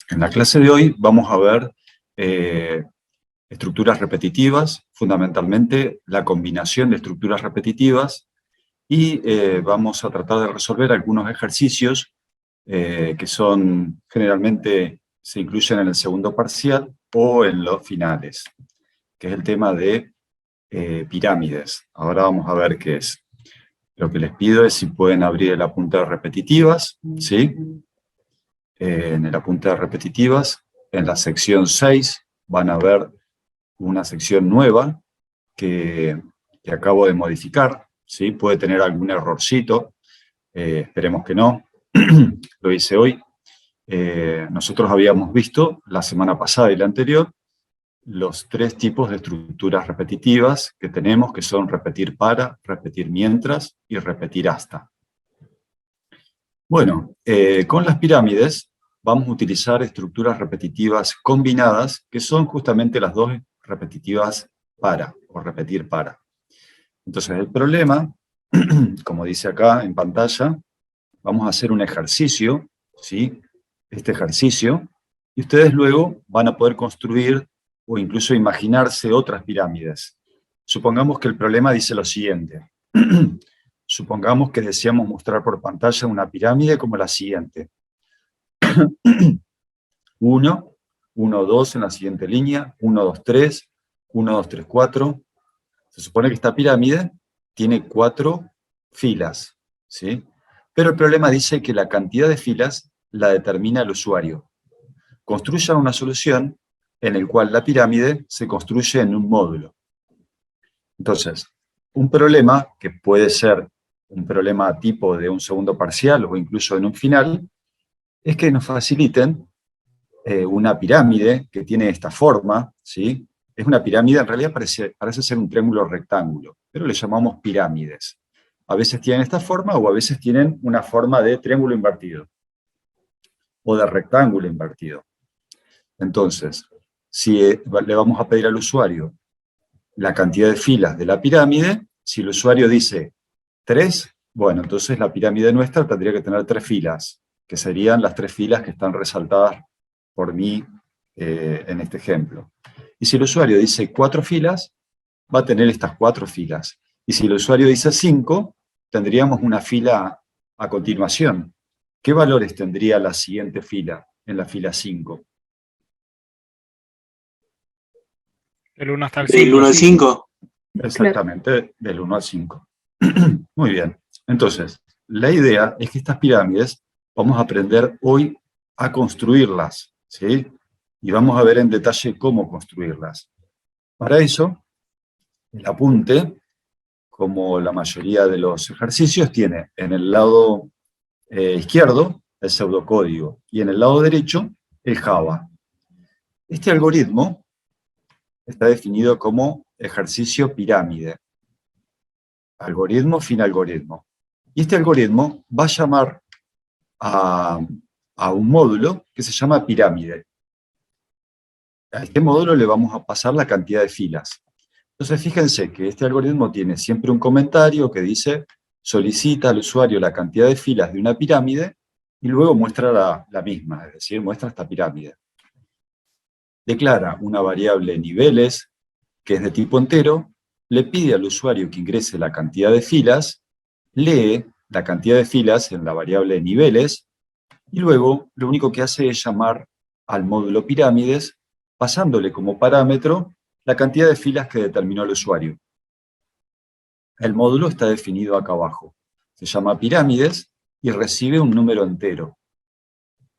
En la clase de hoy vamos a ver estructuras repetitivas, fundamentalmente la combinación de estructuras repetitivas, y vamos a tratar de resolver algunos ejercicios que son generalmente se incluyen en el segundo parcial o en los finales, que es el tema de pirámides. Ahora vamos a ver qué es. Lo que les pido es si pueden abrir el apunte de repetitivas, ¿sí? En el apunte de repetitivas, en la sección 6, van a ver una sección nueva que acabo de modificar, ¿sí? Puede tener algún errorcito, esperemos que no, lo hice hoy. Nosotros habíamos visto la semana pasada y la anterior los 3 tipos de estructuras repetitivas que tenemos, que son repetir para, repetir mientras y repetir hasta. Bueno, con las pirámides vamos a utilizar estructuras repetitivas combinadas, que son justamente las dos repetitivas para, o repetir para. Entonces el problema, como dice acá en pantalla, vamos a hacer un ejercicio, ¿sí? Este ejercicio, y ustedes luego van a poder construir o incluso imaginarse otras pirámides. Supongamos que el problema dice lo siguiente. Supongamos que deseamos mostrar por pantalla una pirámide como la siguiente. 1, 1, 2 en la siguiente línea, 1, 2, 3, 1, 2, 3, 4. Se supone que esta pirámide tiene 4 filas, ¿sí? Pero el problema dice que la cantidad de filas la determina el usuario. Construyan una solución en la cual la pirámide se construye en un módulo. Entonces, un problema que puede ser un problema tipo de un segundo parcial o incluso en un final, es que nos faciliten una pirámide que tiene esta forma, ¿sí? Es una pirámide, en realidad parece ser un triángulo rectángulo, pero le llamamos pirámides. A veces tienen esta forma o a veces tienen una forma de triángulo invertido o de rectángulo invertido. Entonces, si le vamos a pedir al usuario la cantidad de filas de la pirámide, si el usuario dice 3, bueno, entonces la pirámide nuestra tendría que tener 3 filas, que serían las 3 filas que están resaltadas por mí en este ejemplo. Y si el usuario dice 4 filas, va a tener estas 4 filas. Y si el usuario dice 5, tendríamos una fila a continuación. ¿Qué valores tendría la siguiente fila, en la fila 5? Del 1 hasta el Del 5. 1 al 5. Exactamente, del 1 al 5. Muy bien. Entonces, la idea es que estas pirámides vamos a aprender hoy a construirlas, ¿sí? Y vamos a ver en detalle cómo construirlas. Para eso, el apunte, como la mayoría de los ejercicios, tiene en el lado izquierdo el pseudocódigo y en el lado derecho el Java. Este algoritmo está definido como ejercicio pirámide. Algoritmo, fin algoritmo. Y este algoritmo va a llamar a un módulo que se llama pirámide. A este módulo le vamos a pasar la cantidad de filas. Entonces fíjense que este algoritmo tiene siempre un comentario que dice solicita al usuario la cantidad de filas de una pirámide y luego muestra la misma, es decir, muestra esta pirámide. Declara una variable niveles que es de tipo entero, le pide al usuario que ingrese la cantidad de filas, lee la cantidad de filas en la variable niveles, y luego lo único que hace es llamar al módulo pirámides, pasándole como parámetro la cantidad de filas que determinó el usuario. El módulo está definido acá abajo. Se llama pirámides y recibe un número entero.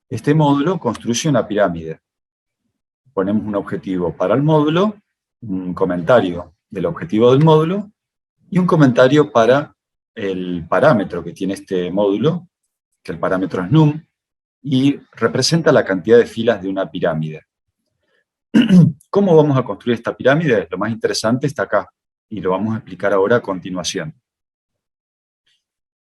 Este módulo construye una pirámide. Ponemos un objetivo para el módulo, un comentario del objetivo del módulo y un comentario para el parámetro que tiene este módulo, que el parámetro es num, y representa la cantidad de filas de una pirámide. ¿Cómo vamos a construir esta pirámide? Lo más interesante está acá, y lo vamos a explicar ahora a continuación.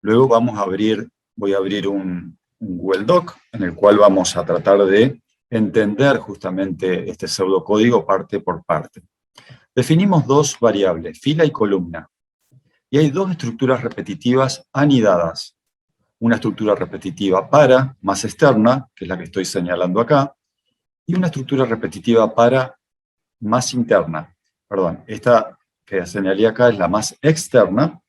Luego voy a abrir un Google Doc, en el cual vamos a tratar de entender justamente este pseudocódigo parte por parte. Definimos 2 variables, fila y columna. Y hay 2 estructuras repetitivas anidadas. Una estructura repetitiva para, más externa, que es la que estoy señalando acá, y una estructura repetitiva para más interna. Perdón, esta que señalé acá es la más externa,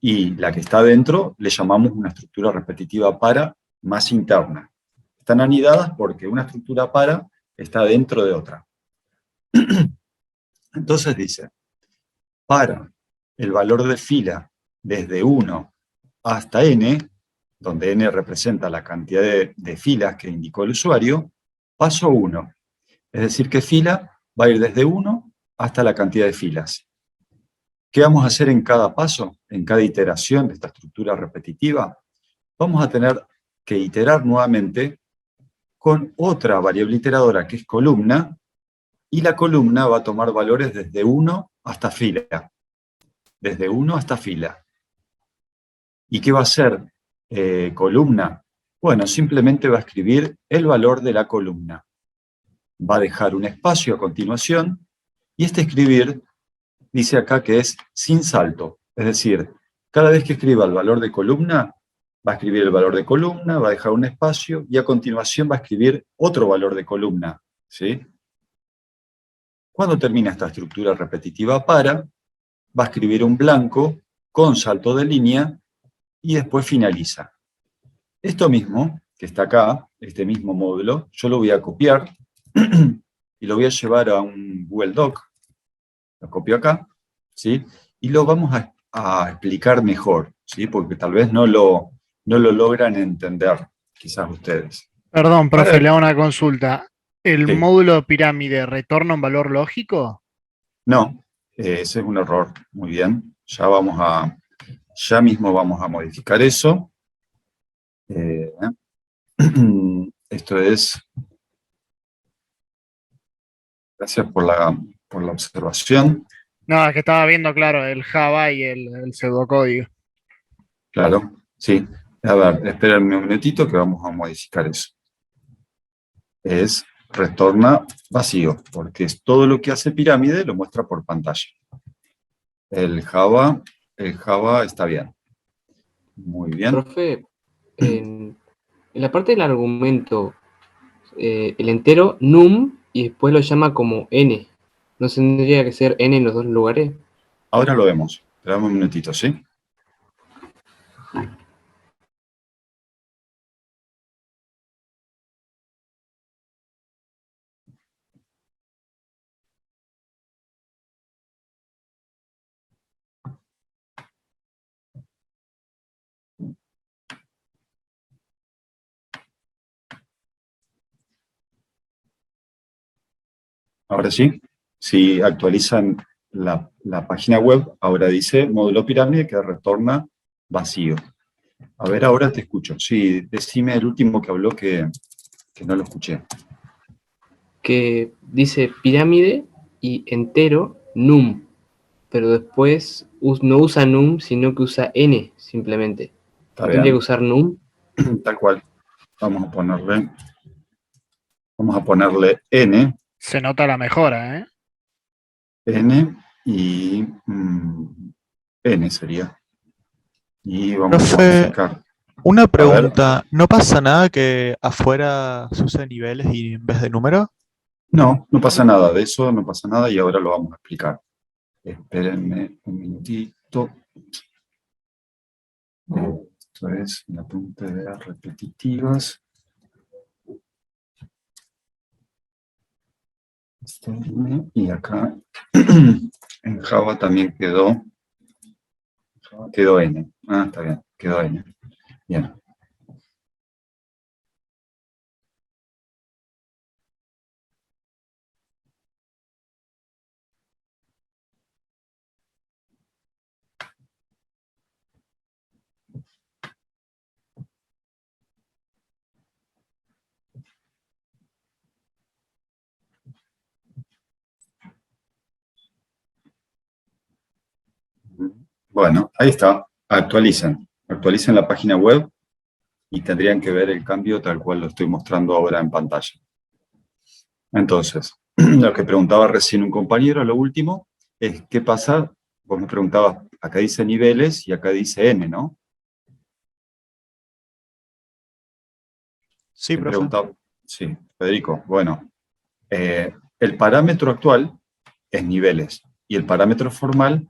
y la que está dentro le llamamos una estructura repetitiva para más interna. Están anidadas porque una estructura para está dentro de otra. Entonces dice, para el valor de fila desde 1 hasta n, donde n representa la cantidad de filas que indicó el usuario, paso 1. Es decir, que fila va a ir desde 1 hasta la cantidad de filas. ¿Qué vamos a hacer en cada paso, en cada iteración de esta estructura repetitiva? Vamos a tener que iterar nuevamente con otra variable iteradora que es columna, y la columna va a tomar valores desde 1 hasta fila. Desde 1 hasta fila. ¿Y qué va a hacer columna? Bueno, simplemente va a escribir el valor de la columna. Va a dejar un espacio a continuación, y este escribir dice acá que es sin salto. Es decir, cada vez que escriba el valor de columna, va a escribir el valor de columna, va a dejar un espacio, y a continuación va a escribir otro valor de columna, ¿sí? Cuando termina esta estructura repetitiva para, va a escribir un blanco con salto de línea, y después finaliza. Esto mismo, que está acá, este mismo módulo, yo lo voy a copiar y lo voy a llevar a un Google Doc. Lo copio acá, ¿sí? Y lo vamos a explicar mejor, ¿sí? Porque tal vez no lo logran entender, quizás ustedes. Perdón, profe, Para, le hago una consulta. ¿El sí, módulo pirámide retorna un valor lógico? no, ese es un error. Muy bien, ya mismo vamos a modificar eso. Eh, Esto es, gracias por la observación. No, es que estaba viendo, claro, el Java y el pseudocódigo. Claro, sí. A ver, espérenme un minutito que vamos a modificar eso. Es retorna vacío, porque es todo lo que hace pirámide, lo muestra por pantalla. El Java está bien. Muy bien. Profe, en la parte del argumento, el entero num y después lo llama como n. ¿No tendría que ser n en los dos lugares? Ahora lo vemos. Esperamos un minutito, ¿sí? Ahora sí. Si actualizan la página web, ahora dice módulo pirámide que retorna vacío. A ver, ahora te escucho. Sí, decime el último que habló que no lo escuché. Que dice pirámide y entero num, pero después no usa num, sino que usa n simplemente. Está ¿No tendría que bien. usar num? Tal cual. Vamos a ponerle n. Se nota la mejora, ¿eh? N y N sería. Y vamos a Profe, modificar. una A ver, pregunta. ¿No pasa nada que afuera se use niveles y en vez de número? no, no pasa nada de eso, no pasa nada, y ahora lo vamos a explicar. Espérenme un minutito. Esto es un apunte de repetitivas. Y acá en Java también quedó N. Ah, está bien, quedó N. Bien. Bueno, ahí está. Actualicen la página web y tendrían que ver el cambio tal cual lo estoy mostrando ahora en pantalla. Entonces, lo que preguntaba recién un compañero, lo último, es ¿qué pasa? Vos me preguntabas, acá dice niveles y acá dice N, ¿no? Sí, Me profe. preguntaba, sí, Federico, bueno, El parámetro actual es niveles y el parámetro formal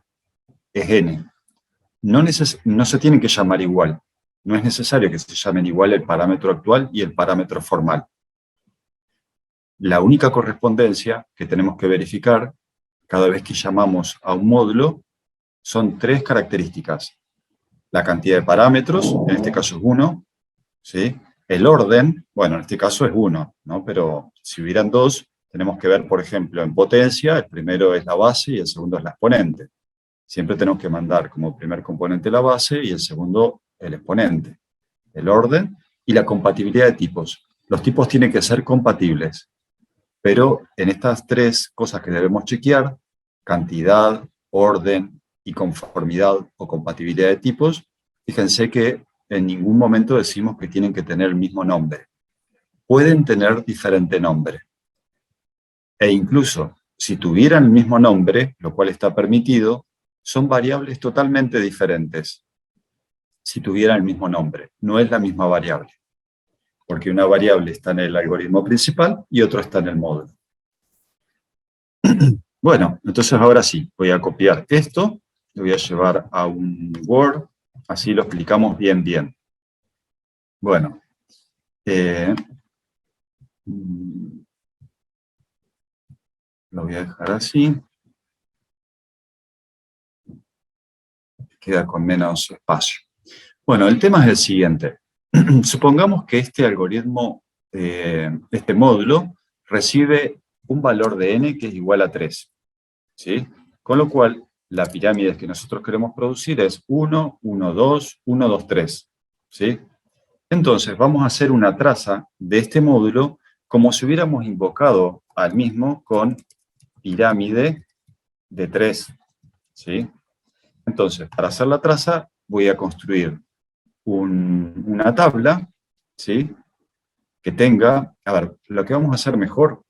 es n. No se tienen que llamar igual. No es necesario que se llamen igual el parámetro actual y el parámetro formal. La única correspondencia que tenemos que verificar cada vez que llamamos a un módulo son 3 características. La cantidad de parámetros, en este caso es 1, ¿sí? El orden, bueno, en este caso es 1, ¿no? Pero si hubieran 2, tenemos que ver, por ejemplo, en potencia, el primero es la base y el segundo es la exponente. Siempre tenemos que mandar como primer componente la base y el segundo el exponente. El orden y la compatibilidad de tipos. Los tipos tienen que ser compatibles. Pero en estas 3 cosas que debemos chequear, cantidad, orden y conformidad o compatibilidad de tipos, fíjense que en ningún momento decimos que tienen que tener el mismo nombre. Pueden tener diferente nombre. E incluso, si tuvieran el mismo nombre, lo cual está permitido, son variables totalmente diferentes. Si tuvieran el mismo nombre, no es la misma variable. Porque una variable está en el algoritmo principal y otra está en el módulo. Bueno, entonces ahora sí, voy a copiar esto, lo voy a llevar a un Word, así lo explicamos bien. Bueno, lo voy a dejar así. Queda con menos espacio. Bueno, el tema es el siguiente. Supongamos que este algoritmo, este módulo, recibe un valor de n que es igual a 3. ¿Sí? Con lo cual, la pirámide que nosotros queremos producir es 1, 1, 2, 1, 2, 3. ¿Sí? Entonces, vamos a hacer una traza de este módulo como si hubiéramos invocado al mismo con pirámide de 3. ¿Sí? Entonces, para hacer la traza, voy a construir una tabla, ¿sí? Que tenga, a ver, lo que vamos a hacer mejor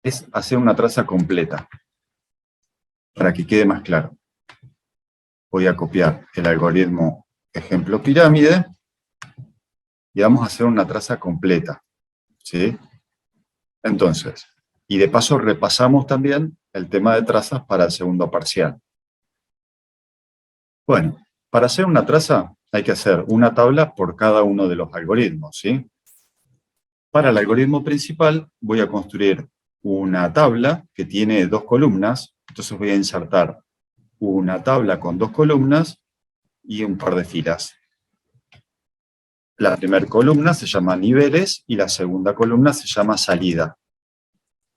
es hacer una traza completa, para que quede más claro. Voy a copiar el algoritmo ejemplo pirámide, y vamos a hacer una traza completa, ¿sí? Entonces, y de paso repasamos también el tema de trazas para el segundo parcial. Bueno, para hacer una traza hay que hacer una tabla por cada uno de los algoritmos, ¿sí? Para el algoritmo principal voy a construir una tabla que tiene 2 columnas, entonces voy a insertar una tabla con 2 columnas y un par de filas. La primera columna se llama niveles y la segunda columna se llama salida.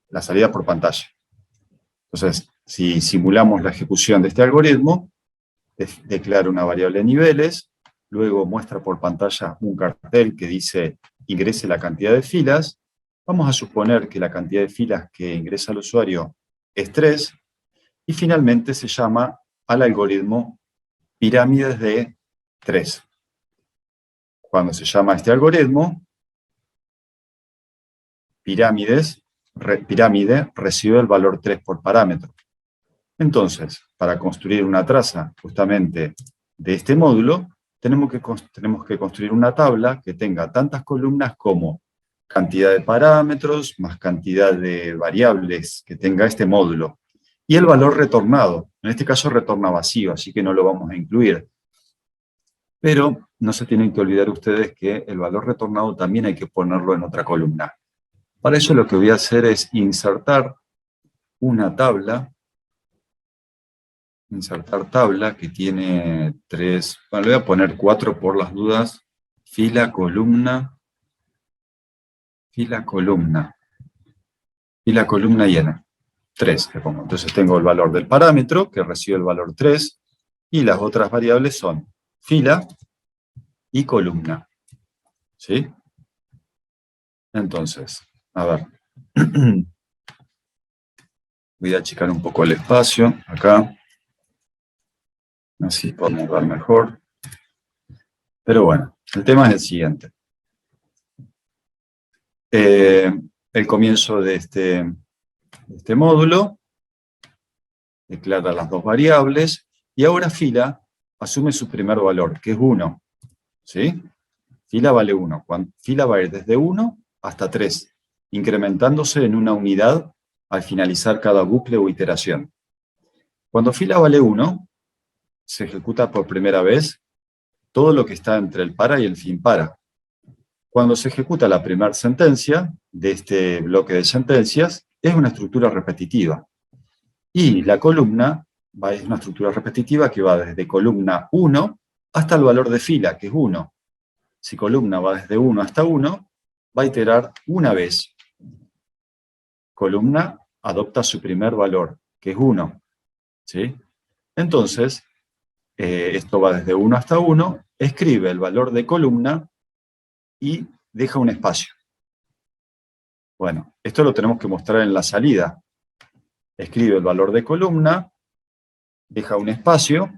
La salida por pantalla. Entonces, si simulamos la ejecución de este algoritmo, declara una variable niveles, luego muestra por pantalla un cartel que dice ingrese la cantidad de filas. Vamos a suponer que la cantidad de filas que ingresa el usuario es 3, y finalmente se llama al algoritmo pirámides de 3. Cuando se llama este algoritmo, pirámide recibe el valor 3 por parámetro. Entonces, para construir una traza justamente de este módulo, tenemos que construir una tabla que tenga tantas columnas como cantidad de parámetros más cantidad de variables que tenga este módulo. Y el valor retornado, en este caso retorna vacío, así que no lo vamos a incluir. Pero no se tienen que olvidar ustedes que el valor retornado también hay que ponerlo en otra columna. Para eso lo que voy a hacer es insertar una tabla. Insertar tabla que tiene 3, bueno, le voy a poner 4 por las dudas, fila, columna y n. 3 le pongo. Entonces tengo el valor del parámetro, que recibe el valor 3, y las otras variables son fila y columna. ¿Sí? Entonces, a ver. Voy a achicar un poco el espacio, acá. Así podemos ver mejor. Pero bueno, el tema es el siguiente. El comienzo de este módulo declara las 2 variables y ahora fila asume su primer valor, que es 1. ¿Sí? Fila vale 1. Fila va a ir desde 1 hasta 3. incrementándose en una unidad al finalizar cada bucle o iteración. Cuando fila vale 1, se ejecuta por primera vez todo lo que está entre el para y el fin para. Cuando se ejecuta la primera sentencia de este bloque de sentencias, es una estructura repetitiva. Y la columna es una estructura repetitiva que va desde columna 1 hasta el valor de fila, que es 1. Si columna va desde 1 hasta 1, va a iterar una vez. Columna adopta su primer valor, que es 1. ¿Sí? Entonces, esto va desde 1 hasta 1, escribe el valor de columna y deja un espacio. Bueno, esto lo tenemos que mostrar en la salida. Escribe el valor de columna, deja un espacio,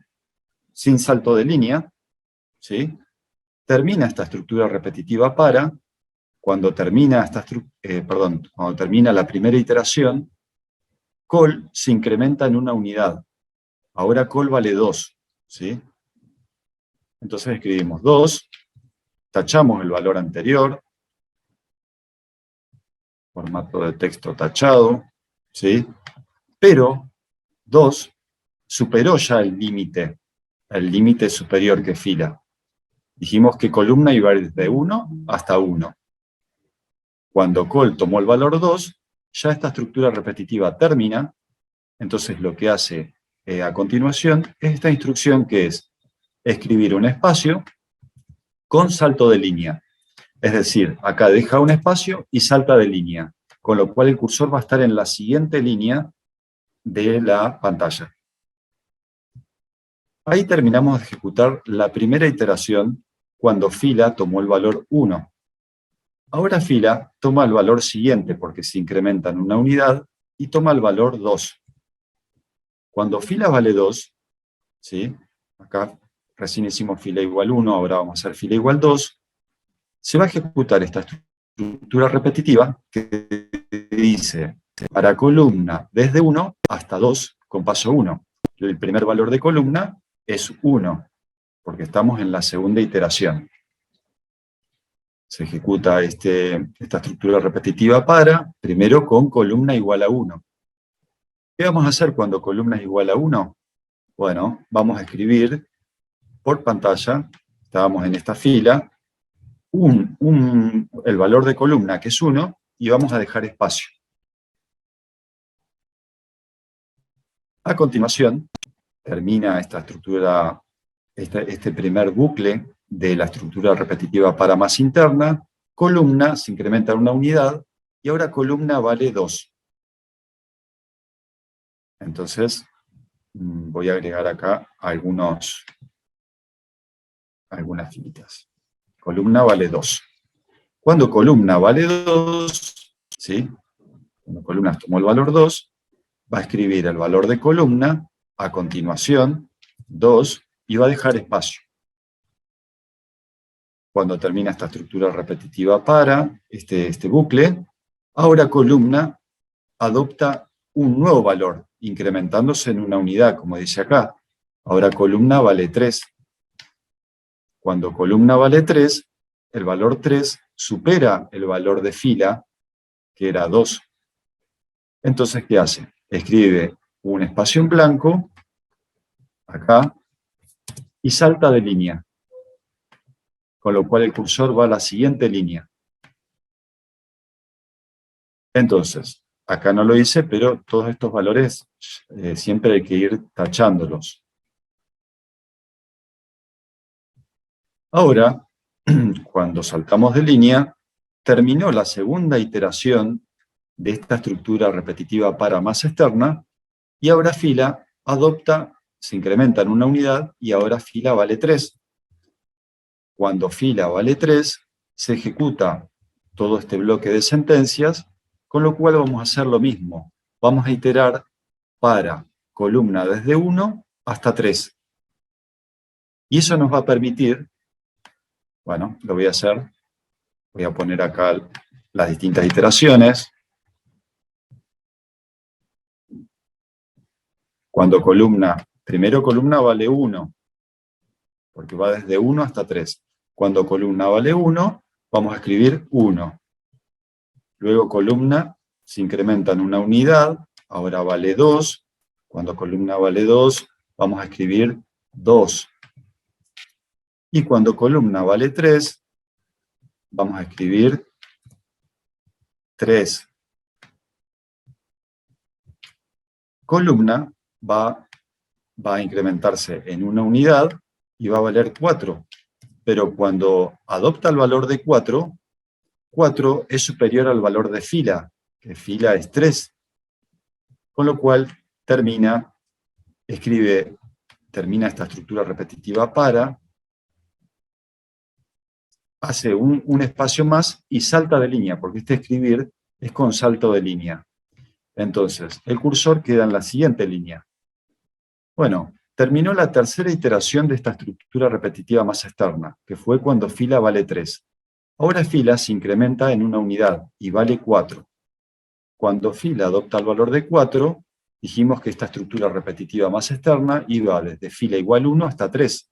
sin salto de línea, ¿sí? Termina esta estructura repetitiva para, cuando termina, cuando termina la primera iteración, col se incrementa en una unidad. Ahora col vale 2, ¿sí? Entonces escribimos 2, tachamos el valor anterior, formato de texto tachado, ¿sí? Pero 2 superó ya el límite superior que fila. Dijimos que columna iba desde 1 hasta 1. Cuando col tomó el valor 2, ya esta estructura repetitiva termina, entonces lo que hace a continuación es esta instrucción que es escribir un espacio con salto de línea. Es decir, acá deja un espacio y salta de línea, con lo cual el cursor va a estar en la siguiente línea de la pantalla. Ahí terminamos de ejecutar la primera iteración cuando fila tomó el valor 1. Ahora fila toma el valor siguiente porque se incrementa en una unidad y toma el valor 2. Cuando fila vale 2, ¿sí? Acá recién hicimos fila igual 1, ahora vamos a hacer fila igual 2, se va a ejecutar esta estructura repetitiva que dice para columna desde 1 hasta 2 con paso 1. El primer valor de columna es 1, porque estamos en la segunda iteración. Se ejecuta esta estructura repetitiva para, primero con columna igual a 1. ¿Qué vamos a hacer cuando columna es igual a 1? Bueno, vamos a escribir por pantalla, estábamos en esta fila, el valor de columna, que es 1, y vamos a dejar espacio. A continuación, termina esta estructura, este primer bucle de la estructura repetitiva para más interna, columna se incrementa en una unidad, y ahora columna vale 2. Entonces, voy a agregar acá algunas filitas. Columna vale 2. Cuando columna vale 2, ¿sí? Cuando columna tomó el valor 2, va a escribir el valor de columna, a continuación, 2, y va a dejar espacio. Cuando termina esta estructura repetitiva para este bucle, ahora columna adopta un nuevo valor, incrementándose en una unidad, como dice acá. Ahora columna vale 3. Cuando columna vale 3, el valor 3 supera el valor de fila, que era 2. Entonces, ¿qué hace? Escribe un espacio en blanco, acá, y salta de línea. Con lo cual el cursor va a la siguiente línea. Entonces, acá no lo hice, pero todos estos valores siempre hay que ir tachándolos. Ahora, cuando saltamos de línea, terminó la segunda iteración de esta estructura repetitiva para más externa, y ahora fila se incrementa en una unidad, y ahora fila vale 3. Cuando fila vale 3, se ejecuta todo este bloque de sentencias, con lo cual vamos a hacer lo mismo. Vamos a iterar para columna desde 1 hasta 3. Y eso nos va a permitir, bueno, lo voy a hacer, voy a poner acá las distintas iteraciones. Cuando primero columna vale 1, porque va desde 1 hasta 3. Cuando columna vale 1, vamos a escribir 1. luego columna se incrementa en una unidad, ahora vale 2, cuando columna vale 2, vamos a escribir 2. Y cuando columna vale 3, vamos a escribir 3. Columna va a incrementarse en una unidad y va a valer 4. Pero cuando adopta el valor de 4, 4 es superior al valor de fila, que fila es 3. Con lo cual termina esta estructura repetitiva para, hace un espacio más y salta de línea, porque este escribir es con salto de línea. Entonces, el cursor queda en la siguiente línea. Bueno, terminó la tercera iteración de esta estructura repetitiva más externa, que fue cuando fila vale 3. Ahora fila se incrementa en una unidad y vale 4. Cuando fila adopta el valor de 4, dijimos que esta estructura repetitiva más externa iba desde fila igual 1 hasta 3.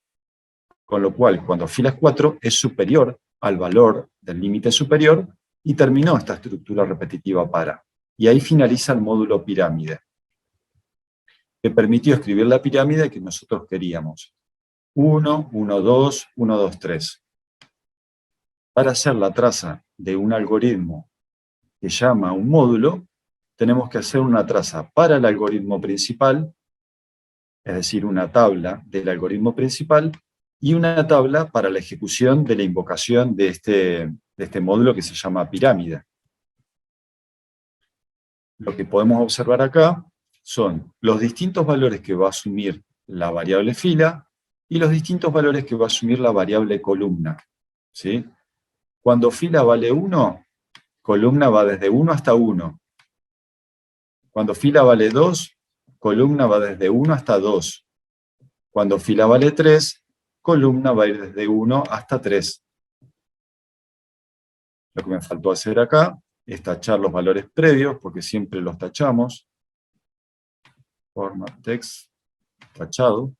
Con lo cual, cuando fila es 4, es superior al valor del límite superior y terminó esta estructura repetitiva para. Y ahí finaliza el módulo pirámide, que permitió escribir la pirámide que nosotros queríamos. 1, 1, 2, 1, 2, 3. Para hacer la traza de un algoritmo que llama un módulo, tenemos que hacer una traza para el algoritmo principal, es decir, una tabla del algoritmo principal, y una tabla para la ejecución de la invocación de este módulo que se llama pirámide. Lo que podemos observar acá son los distintos valores que va a asumir la variable fila y los distintos valores que va a asumir la variable columna, ¿sí? Cuando fila vale 1, columna va desde 1 hasta 1. Cuando fila vale 2, columna va desde 1 hasta 2. Cuando fila vale 3, columna va a ir desde 1 hasta 3. Lo que me faltó hacer acá es tachar los valores previos, porque siempre los tachamos. Format text, tachado.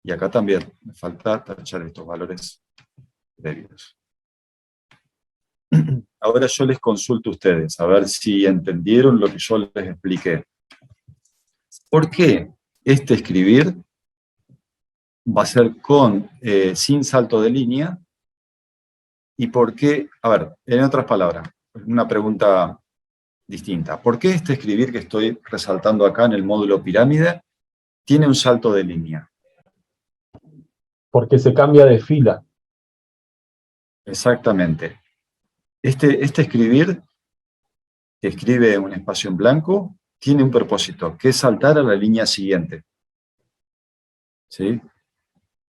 Y acá también me falta tachar estos valores previos. Ahora yo les consulto a ustedes, a ver si entendieron lo que yo les expliqué. ¿Por qué este escribir va a ser sin salto de línea? ¿Y por qué? A ver, en otras palabras, una pregunta distinta. ¿Por qué este escribir que estoy resaltando acá en el módulo pirámide tiene un salto de línea? Porque se cambia de fila. Exactamente. Este escribir, que escribe un espacio en blanco, tiene un propósito, que es saltar a la línea siguiente. ¿Sí?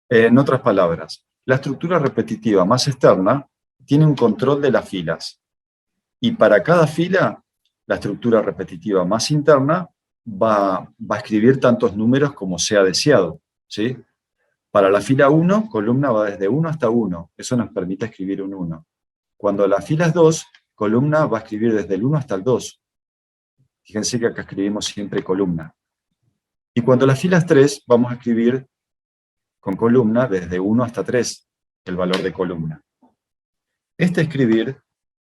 En otras palabras, la estructura repetitiva más externa tiene un control de las filas. Y para cada fila, la estructura repetitiva más interna va a escribir tantos números como sea deseado, ¿sí? Para la fila 1, columna va desde 1 hasta 1. Eso nos permite escribir un 1. Cuando la fila es 2, columna va a escribir desde el 1 hasta el 2. Fíjense que acá escribimos siempre columna. Y cuando la fila es 3, vamos a escribir con columna desde 1 hasta 3, el valor de columna. Este escribir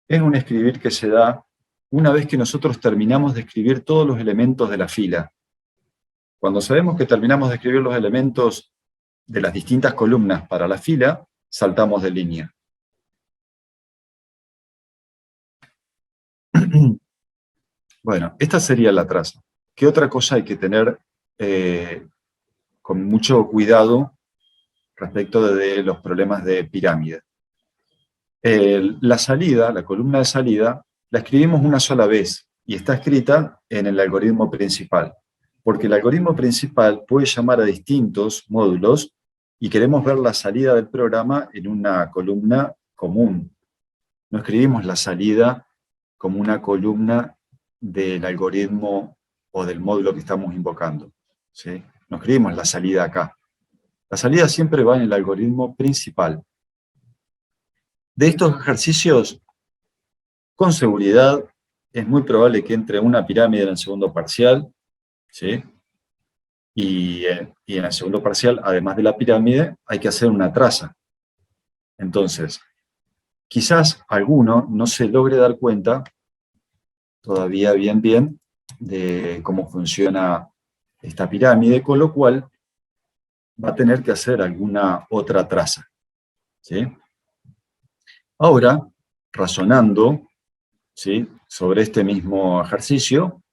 es un escribir que se da una vez que nosotros terminamos de escribir todos los elementos de la fila. Cuando sabemos que terminamos de escribir los elementos de las distintas columnas para la fila, saltamos de línea. Bueno, esta sería la traza. ¿Qué otra cosa hay que tener con mucho cuidado respecto de los problemas de pirámide? La salida, la columna de salida, la escribimos una sola vez y está escrita en el algoritmo principal. Porque el algoritmo principal puede llamar a distintos módulos y queremos ver la salida del programa en una columna común. No escribimos la salida como una columna del algoritmo o del módulo que estamos invocando, ¿sí? No escribimos la salida acá. La salida siempre va en el algoritmo principal. De estos ejercicios, con seguridad, es muy probable que entre una pirámide en el segundo parcial, ¿sí? Y en el segundo parcial, además de la pirámide, hay que hacer una traza. Entonces, quizás alguno no se logre dar cuenta todavía bien de cómo funciona esta pirámide, con lo cual va a tener que hacer alguna otra traza, ¿sí? Ahora, razonando, ¿sí?, sobre este mismo ejercicio,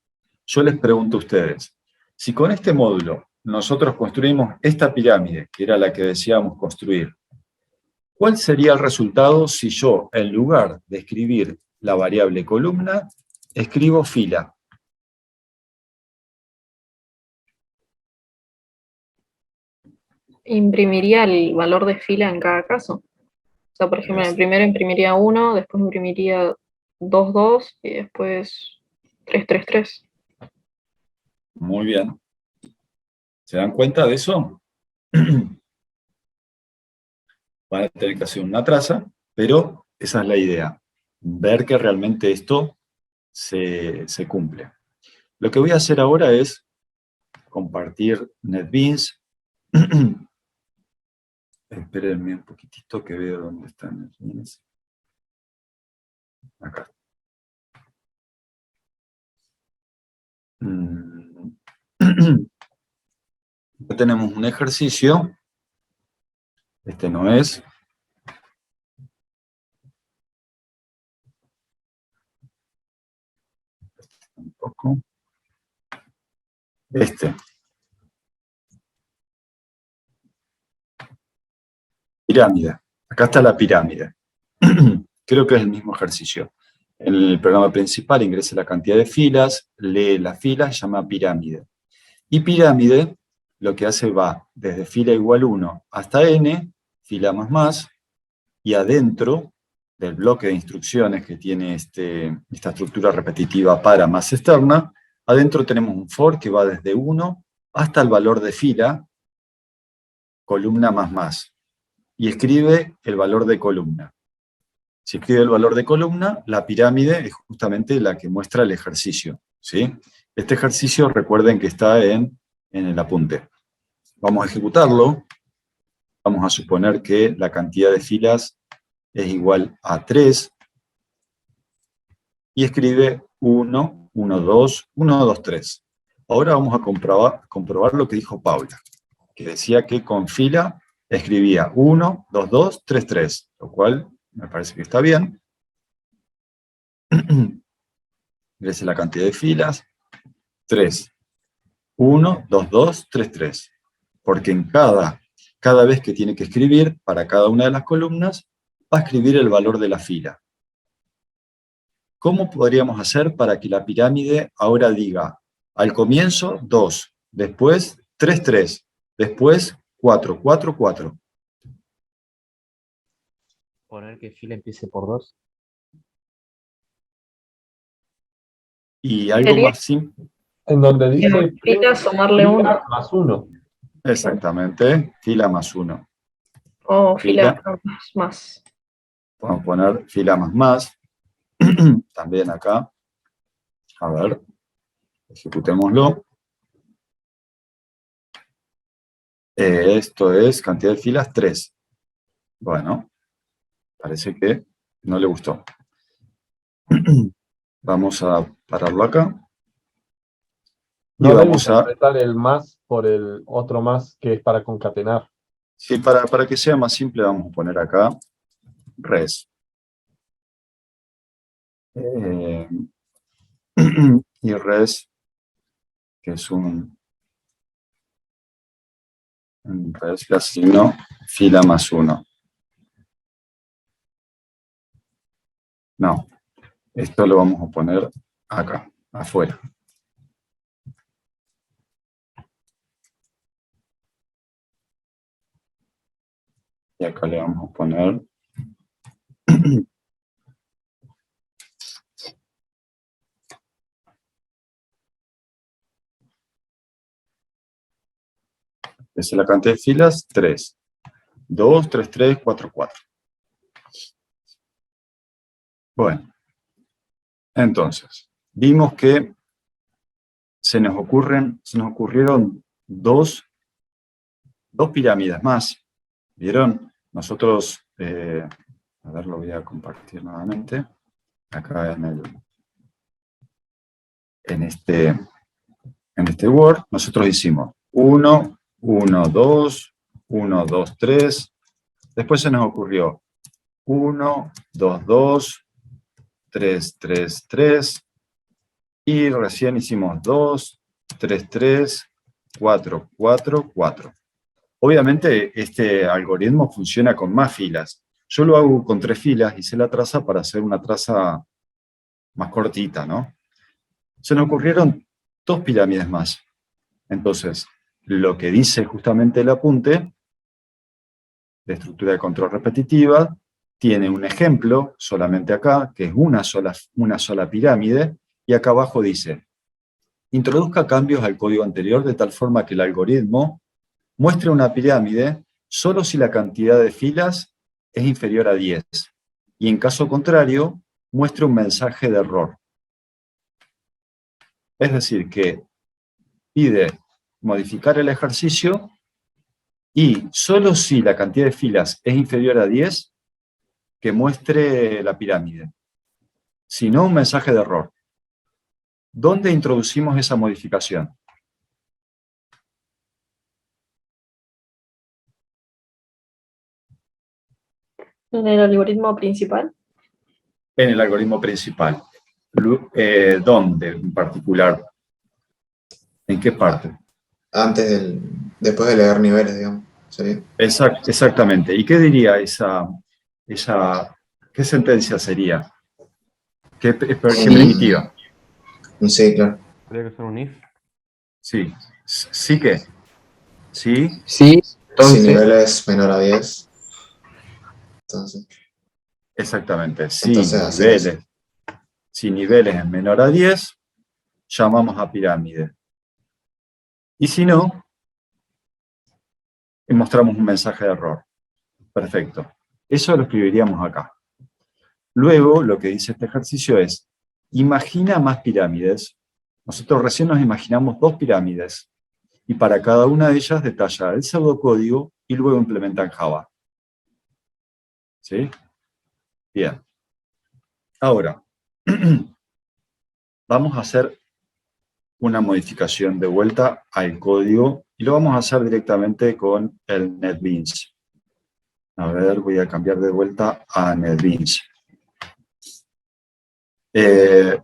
yo les pregunto a ustedes, si con este módulo nosotros construimos esta pirámide, que era la que deseábamos construir, ¿cuál sería el resultado si yo, en lugar de escribir la variable columna, escribo fila? Imprimiría el valor de fila en cada caso. O sea, por ejemplo, en el primero imprimiría 1, después imprimiría 2, 2 y después 3, 3, 3. Muy bien. ¿Se dan cuenta de eso? Van a tener que hacer una traza, pero esa es la idea. Ver que realmente esto se cumple. Lo que voy a hacer ahora es compartir NetBeans. Espérenme un poquitito que veo dónde está NetBeans. Acá. Ya tenemos un ejercicio. Este no es. Tampoco. Este. Pirámide. Acá está la pirámide. Creo que es el mismo ejercicio. En el programa principal ingrese la cantidad de filas, lee las filas, llama pirámide. Y pirámide lo que hace va desde fila igual 1 hasta n, fila más, y adentro del bloque de instrucciones que tiene esta estructura repetitiva para más externa, adentro tenemos un for que va desde 1 hasta el valor de fila, columna más, y escribe el valor de columna. Si escribe el valor de columna, la pirámide es justamente la que muestra el ejercicio, ¿sí? Este ejercicio, recuerden que está en el apunte. Vamos a ejecutarlo. Vamos a suponer que la cantidad de filas es igual a 3. Y escribe 1, 1, 2, 1, 2, 3. Ahora vamos a comprobar lo que dijo Paula, que decía que con fila escribía 1, 2, 2, 3, 3, lo cual me parece que está bien. Ingrese la cantidad de filas, 3, 1, 2, 2, 3, 3. Porque en cada vez que tiene que escribir, para cada una de las columnas, va a escribir el valor de la fila. ¿Cómo podríamos hacer para que la pirámide ahora diga, al comienzo 2, después 3, 3, después 4, 4, 4? Poner que fila empiece por 2. Y algo más simple. En donde dice Fila, sumarle fila 1. más 1. Exactamente, fila más 1. O Fila. fila más. Vamos a poner fila más. También acá. A ver, ejecutémoslo. Esto es cantidad de filas 3. Bueno, parece que no le gustó. Vamos a pararlo acá. Y No debe vamos a... interpretar el más por el otro más que es para concatenar. Sí, para que sea más simple vamos a poner acá res. Y res, que es un res que asigno fila más 1. No, esto lo vamos a poner acá, afuera. Y acá le vamos a poner es la cantidad de filas, 3. 2, 3, 3, 4, 4. Bueno, entonces, vimos que se nos ocurrieron dos pirámides más. ¿Vieron? Nosotros, a ver, lo voy a compartir nuevamente. Acá en Word, nosotros hicimos 1, 1, 2, 1, 2, 3. Después se nos ocurrió 1, 2, 2, 3, 3, 3. Y recién hicimos 2, 3, 3, 4, 4, 4. Obviamente este algoritmo funciona con más filas. Yo lo hago con 3 filas, hice la traza para hacer una traza más cortita, ¿no? Se nos ocurrieron 2 pirámides más. Entonces, lo que dice justamente el apunte de estructura de control repetitiva tiene un ejemplo, solamente acá, que es una sola pirámide, y acá abajo dice: introduzca cambios al código anterior de tal forma que el algoritmo muestre una pirámide solo si la cantidad de filas es inferior a 10, y en caso contrario, muestre un mensaje de error. Es decir, que pide modificar el ejercicio y solo si la cantidad de filas es inferior a 10, que muestre la pirámide. Si no, un mensaje de error. ¿Dónde introducimos esa modificación? En el algoritmo principal. En el algoritmo principal. ¿Dónde en particular? ¿En qué parte? Después de leer niveles, digamos. ¿Sí? Exactamente. ¿Y qué diría qué sentencia sería? ¿Qué primitiva? Sí, claro. Habría que hacer un if. Sí. ¿Sí qué? ¿Sí? Sí, Si entonces, nivel es menor a 10, entonces Exactamente. hacer eso. Si niveles es menor a 10, llamamos a pirámide. Y si no, mostramos un mensaje de error. Perfecto. Eso lo escribiríamos acá. Luego, lo que dice este ejercicio es: imagina más pirámides. Nosotros recién nos imaginamos 2 pirámides, y para cada una de ellas detalla el pseudocódigo y luego implementa en Java. ¿Sí? Bien. Ahora, vamos a hacer una modificación de vuelta al código, y lo vamos a hacer directamente con el NetBeans. A ver, voy a cambiar de vuelta a NetBeans.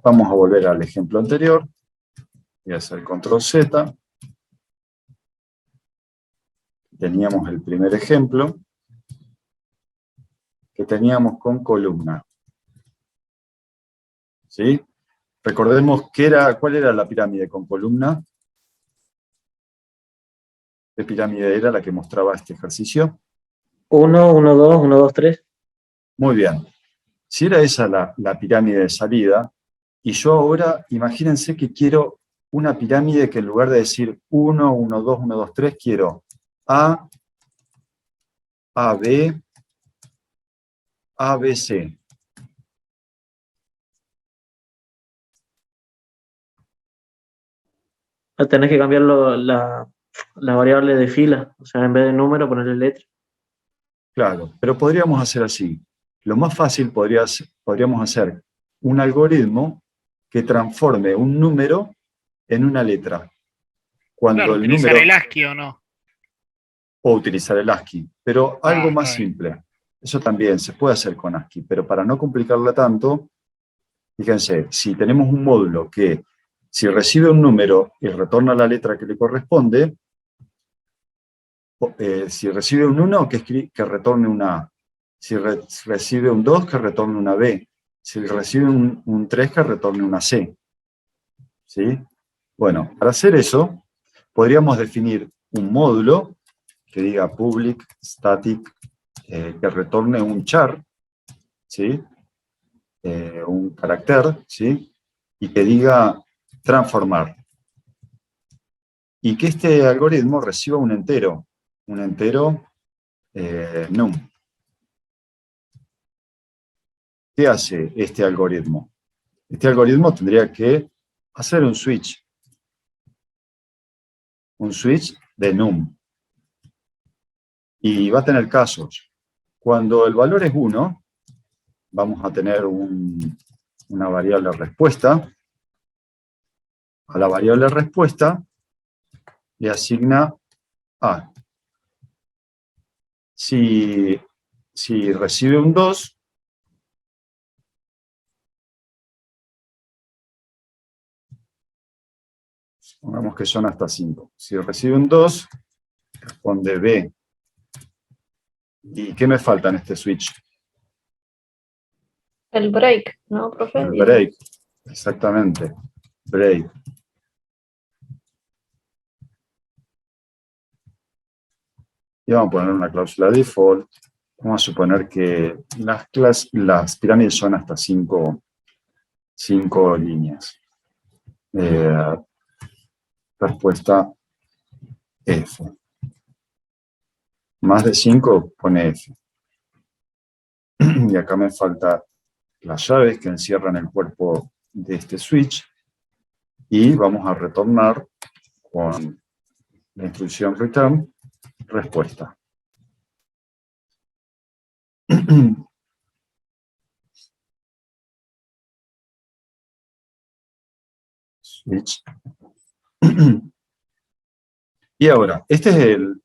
Vamos a volver al ejemplo anterior. Voy a hacer control Z. Teníamos el primer ejemplo, que teníamos con columna. ¿Sí? Recordemos cuál era la pirámide con columna. ¿Qué pirámide era la que mostraba este ejercicio? 1, 1, 2, 1, 2, 3. Muy bien. Si era esa la pirámide de salida, y yo ahora, imagínense que quiero una pirámide que en lugar de decir 1, 1, 2, 1, 2, 3, quiero A, B, C. Tenés que cambiar la variable de fila. O sea, en vez de número, ponerle letra. Claro, pero podríamos hacer así. Lo más fácil podríamos hacer un algoritmo que transforme un número en una letra. Cuando Claro, el utilizar número... el ASCII o no. O utilizar el ASCII, pero algo más está bien. simple. Eso también se puede hacer con ASCII, pero para no complicarla tanto, fíjense, si tenemos un módulo que, si recibe un número y retorna la letra que le corresponde, si recibe un 1, que retorne una A. Si recibe un 2, que retorne una B. Si recibe un 3, que retorne una C. ¿Sí? Bueno, para hacer eso, podríamos definir un módulo que diga public static, que retorne un char, ¿sí? Un carácter, ¿sí? Y que diga transformar. Y que este algoritmo reciba un entero num. ¿Qué hace este algoritmo? Este algoritmo tendría que hacer un switch de num. Y va a tener casos. Cuando el valor es 1, vamos a tener una variable respuesta, a la variable respuesta le asigna A. Si recibe un 2, supongamos que son hasta 5. Si recibe un 2, responde B. ¿Y qué me falta en este switch? El break, ¿no, profe? El break, exactamente. Break. Y vamos a poner una cláusula default. Vamos a suponer que las pirámides son hasta 5 líneas. Respuesta F. Más de 5 pone F. Y acá me falta las llaves que encierran el cuerpo de este switch. Y vamos a retornar con la instrucción return respuesta. Switch. Y ahora, este es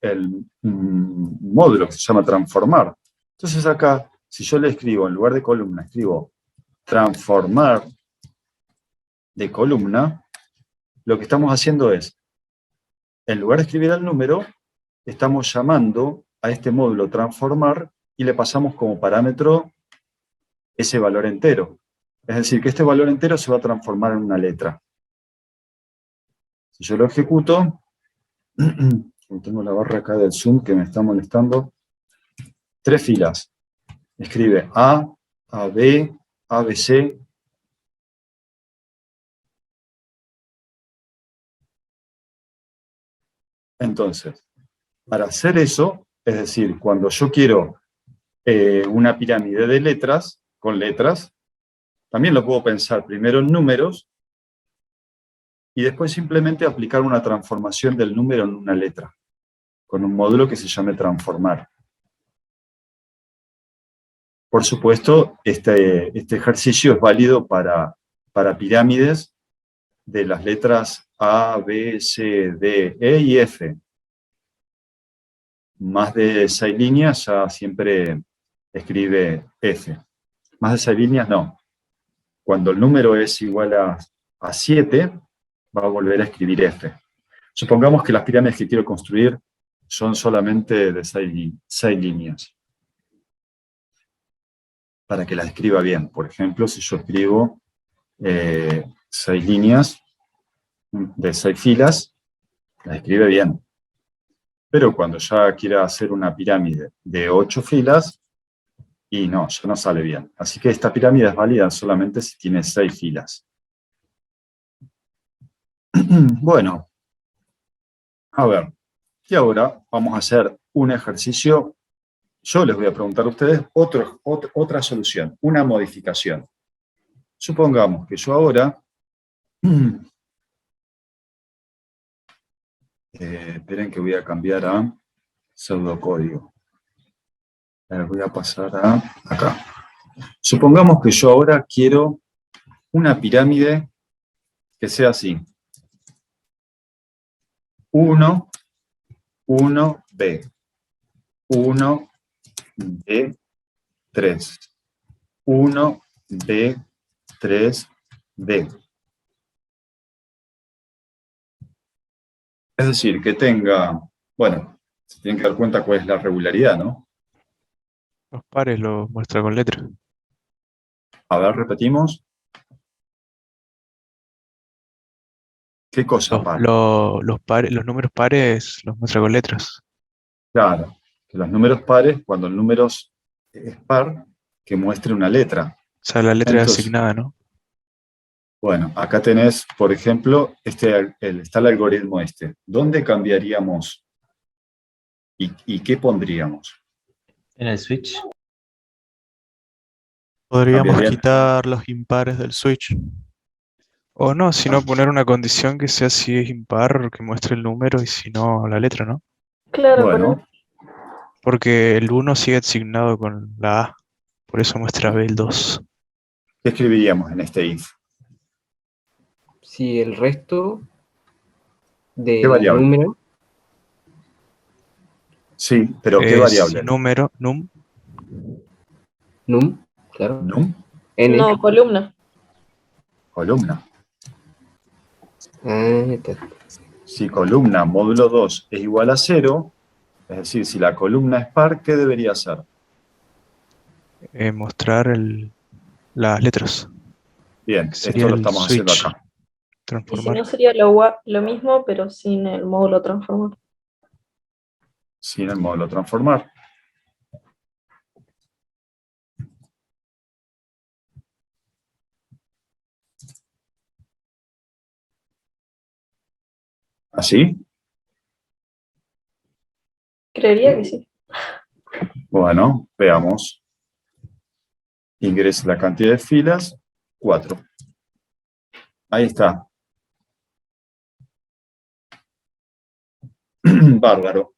el módulo que se llama transformar. Entonces acá, si yo le escribo, en lugar de columna, escribo transformar de columna, lo que estamos haciendo es, en lugar de escribir el número, estamos llamando a este módulo transformar y le pasamos como parámetro ese valor entero. Es decir, que este valor entero se va a transformar en una letra. Si yo lo ejecuto, tengo la barra acá del Zoom que me está molestando, 3 filas. Escribe A, AB, ABC. Entonces, para hacer eso, es decir, cuando yo quiero una pirámide de letras, con letras, también lo puedo pensar primero en números y después simplemente aplicar una transformación del número en una letra, con un módulo que se llame transformar. Por supuesto, este ejercicio es válido para pirámides de las letras A, B, C, D, E y F. Más de 6 líneas ya siempre escribe F. Más de 6 líneas no. Cuando el número es igual a 7, va a volver a escribir F. Supongamos que las pirámides que quiero construir son solamente de 6 líneas. Para que las escriba bien. Por ejemplo, si yo escribo 6 líneas de 6 filas, las escribe bien. Pero cuando ya quiera hacer una pirámide de 8 filas, y no, ya no sale bien. Así que esta pirámide es válida solamente si tiene 6 filas. Bueno, a ver. Y ahora vamos a hacer un ejercicio. Yo les voy a preguntar a ustedes otra solución, una modificación. Supongamos que yo ahora... esperen que voy a cambiar a pseudocódigo. Voy a pasar a acá. Supongamos que yo ahora quiero una pirámide que sea así. 1, 1, B. 1, B, 3. 1, B, 3, B. Es decir, que tenga, bueno, se tienen que dar cuenta cuál es la regularidad, ¿no? Los pares los muestra con letra. A ver, repetimos. ¿Qué cosa par? Los números pares los muestra con letras. Claro, que los números pares, cuando el número es par, que muestre una letra. O sea, la letra Entonces, asignada, ¿no? Bueno, acá tenés, por ejemplo, está el algoritmo este. ¿Dónde cambiaríamos y qué pondríamos? En el switch. Podríamos Cambiaría- quitar los impares del switch. O no, sino poner una condición que sea si es impar, que muestre el número y si no, la letra, ¿no? Claro, Bueno, Porque el 1 sigue asignado con la A. Por eso muestra B el 2. ¿qué escribiríamos en este if? si el resto ¿Qué de variable? número, Sí, pero ¿qué Si variable? número, num, num, claro, ¿Num? n. No, columna. Columna. Ah, está. Si columna módulo 2 es igual a 0, es decir, si la columna es par, ¿qué debería ser? mostrar las letras, Bien, que sería esto lo el estamos haciendo switch, acá. Y si no transformar. sería lo mismo, pero sin el módulo transformar. Sin el módulo transformar. ¿Así? Creería que sí. Bueno, veamos. Ingrese la cantidad de filas, 4. Ahí está. Bárbaro.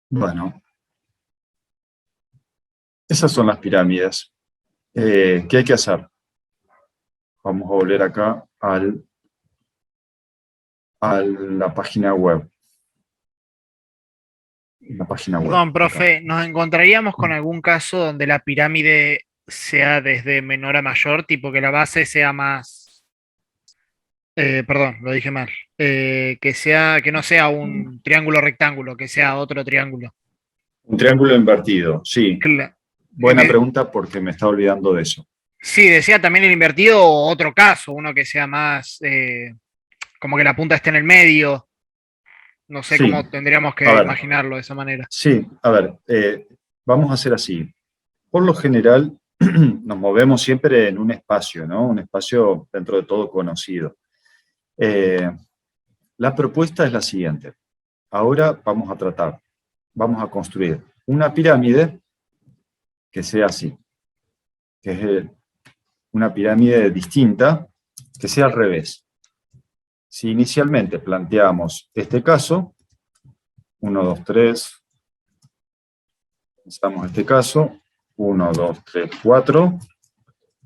Bueno, esas son las pirámides. ¿Qué hay que hacer? Vamos a volver acá a la página web. La página web. Perdón, acá. profe, ¿nos encontraríamos con algún caso donde la pirámide sea desde menor a mayor, tipo que la base sea más, perdón, lo dije mal, que no sea un triángulo rectángulo, que sea otro triángulo? Un triángulo invertido, sí. Cla- en Buena e- pregunta porque me estaba olvidando de eso. sí, decía también el invertido o otro caso, uno que sea más, como que la punta esté en el medio. No sé Sí, cómo tendríamos a que ver, imaginarlo de esa manera. sí, a ver, vamos a hacer así. Por lo general, nos movemos siempre en un espacio, ¿no? Un espacio dentro de todo conocido. La propuesta es la siguiente. Ahora vamos a construir una pirámide que sea así, que es una pirámide distinta, que sea al revés. Si inicialmente planteamos este caso, 1, 2, 3, pensamos este caso, 1, 2, 3, 4.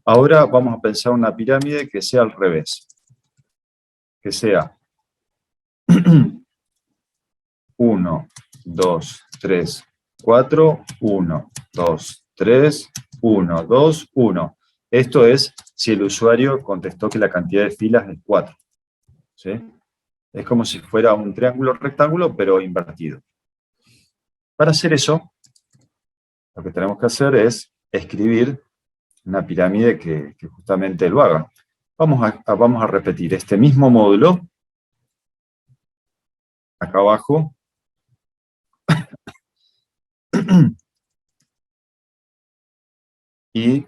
Ahora vamos a pensar una pirámide que sea al revés, que sea 1, 2, 3, 4, 1, 2, 3, 1, 2, 1. Esto es si el usuario contestó que la cantidad de filas es 4. ¿Sí? Es como si fuera un triángulo rectángulo, pero invertido. Para hacer eso, lo que tenemos que hacer es escribir una pirámide que justamente lo haga. Vamos a repetir este mismo módulo, acá abajo, y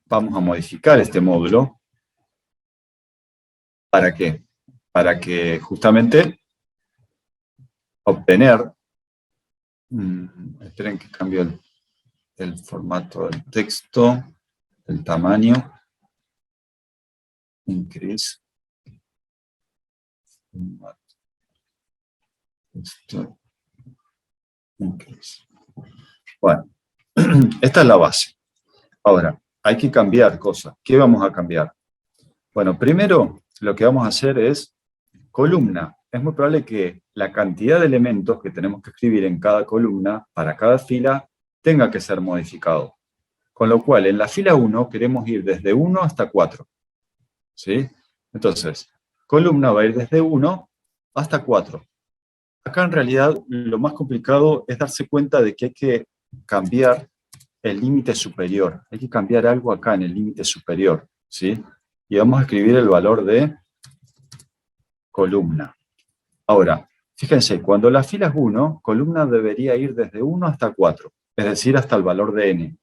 vamos a modificar este módulo. ¿Para qué? Para que justamente obtener, esperen que cambie el formato del texto, el tamaño, increase, texto, increase. Bueno, esta es la base. Ahora, hay que cambiar cosas. ¿Qué vamos a cambiar? Bueno, primero lo que vamos a hacer es columna. Es muy probable que la cantidad de elementos que tenemos que escribir en cada columna para cada fila tenga que ser modificado. Con lo cual, en la fila 1 queremos ir desde 1 hasta 4. ¿Sí? Entonces, columna va a ir desde 1 hasta 4. Acá en realidad lo más complicado es darse cuenta de que hay que cambiar el límite superior. Hay que cambiar algo acá en el límite superior. ¿Sí? Y vamos a escribir el valor de columna. Ahora, fíjense, cuando la fila es 1, columna debería ir desde 1 hasta 4, es decir, hasta el valor de n.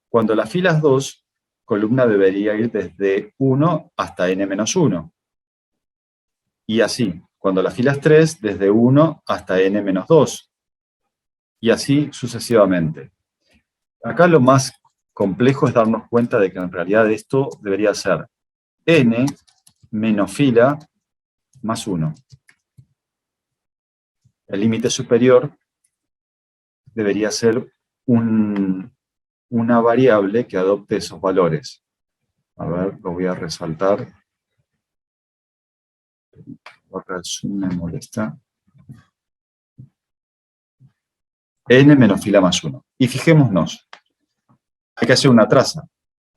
Cuando la fila es 2, columna debería ir desde 1 hasta n-1. Y así, cuando la fila es 3, desde 1 hasta n-2. Y así sucesivamente. Acá lo más complejo es darnos cuenta de que en realidad esto debería ser n menos fila más 1. El límite superior debería ser una variable que adopte esos valores. A ver, lo voy a resaltar. Acá el zoom me molesta. N menos fila más 1. Y fijémonos, hay que hacer una traza,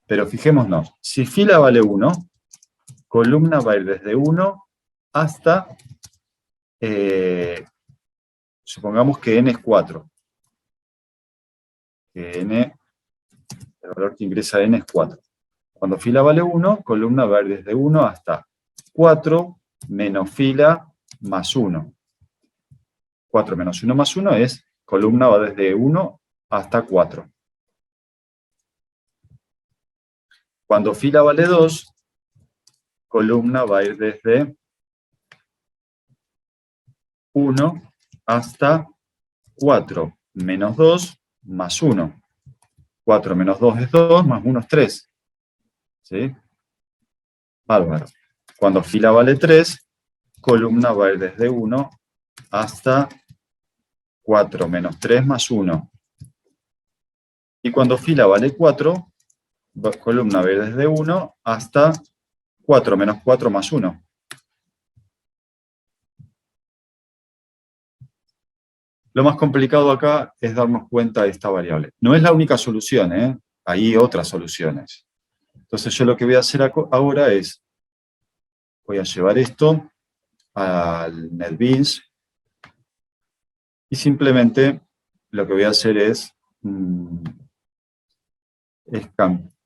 pero fijémonos, si fila vale 1, columna va a ir desde 1 hasta, supongamos que n es 4. Que n, el valor que ingresa n es 4. Cuando fila vale 1, columna va a ir desde 1 hasta 4 menos fila más 1. 4 menos 1 más 1 es, columna va desde 1 hasta 4. Cuando fila vale 2, columna va a ir desde 1 hasta 4 menos 2 más 1. 4 menos 2 es 2, más 1 es 3. ¿Sí? Bárbaro. Cuando fila vale 3, columna va a ir desde 1 hasta 4 menos 3 más 1. Y cuando fila vale 4, columna va a ir desde 1 hasta 4 menos 4 más 1. Lo más complicado acá es darnos cuenta de esta variable. No es la única solución, ¿eh? Hay otras soluciones. Entonces yo lo que voy a hacer ahora es, voy a llevar esto al NetBeans y simplemente lo que voy a hacer es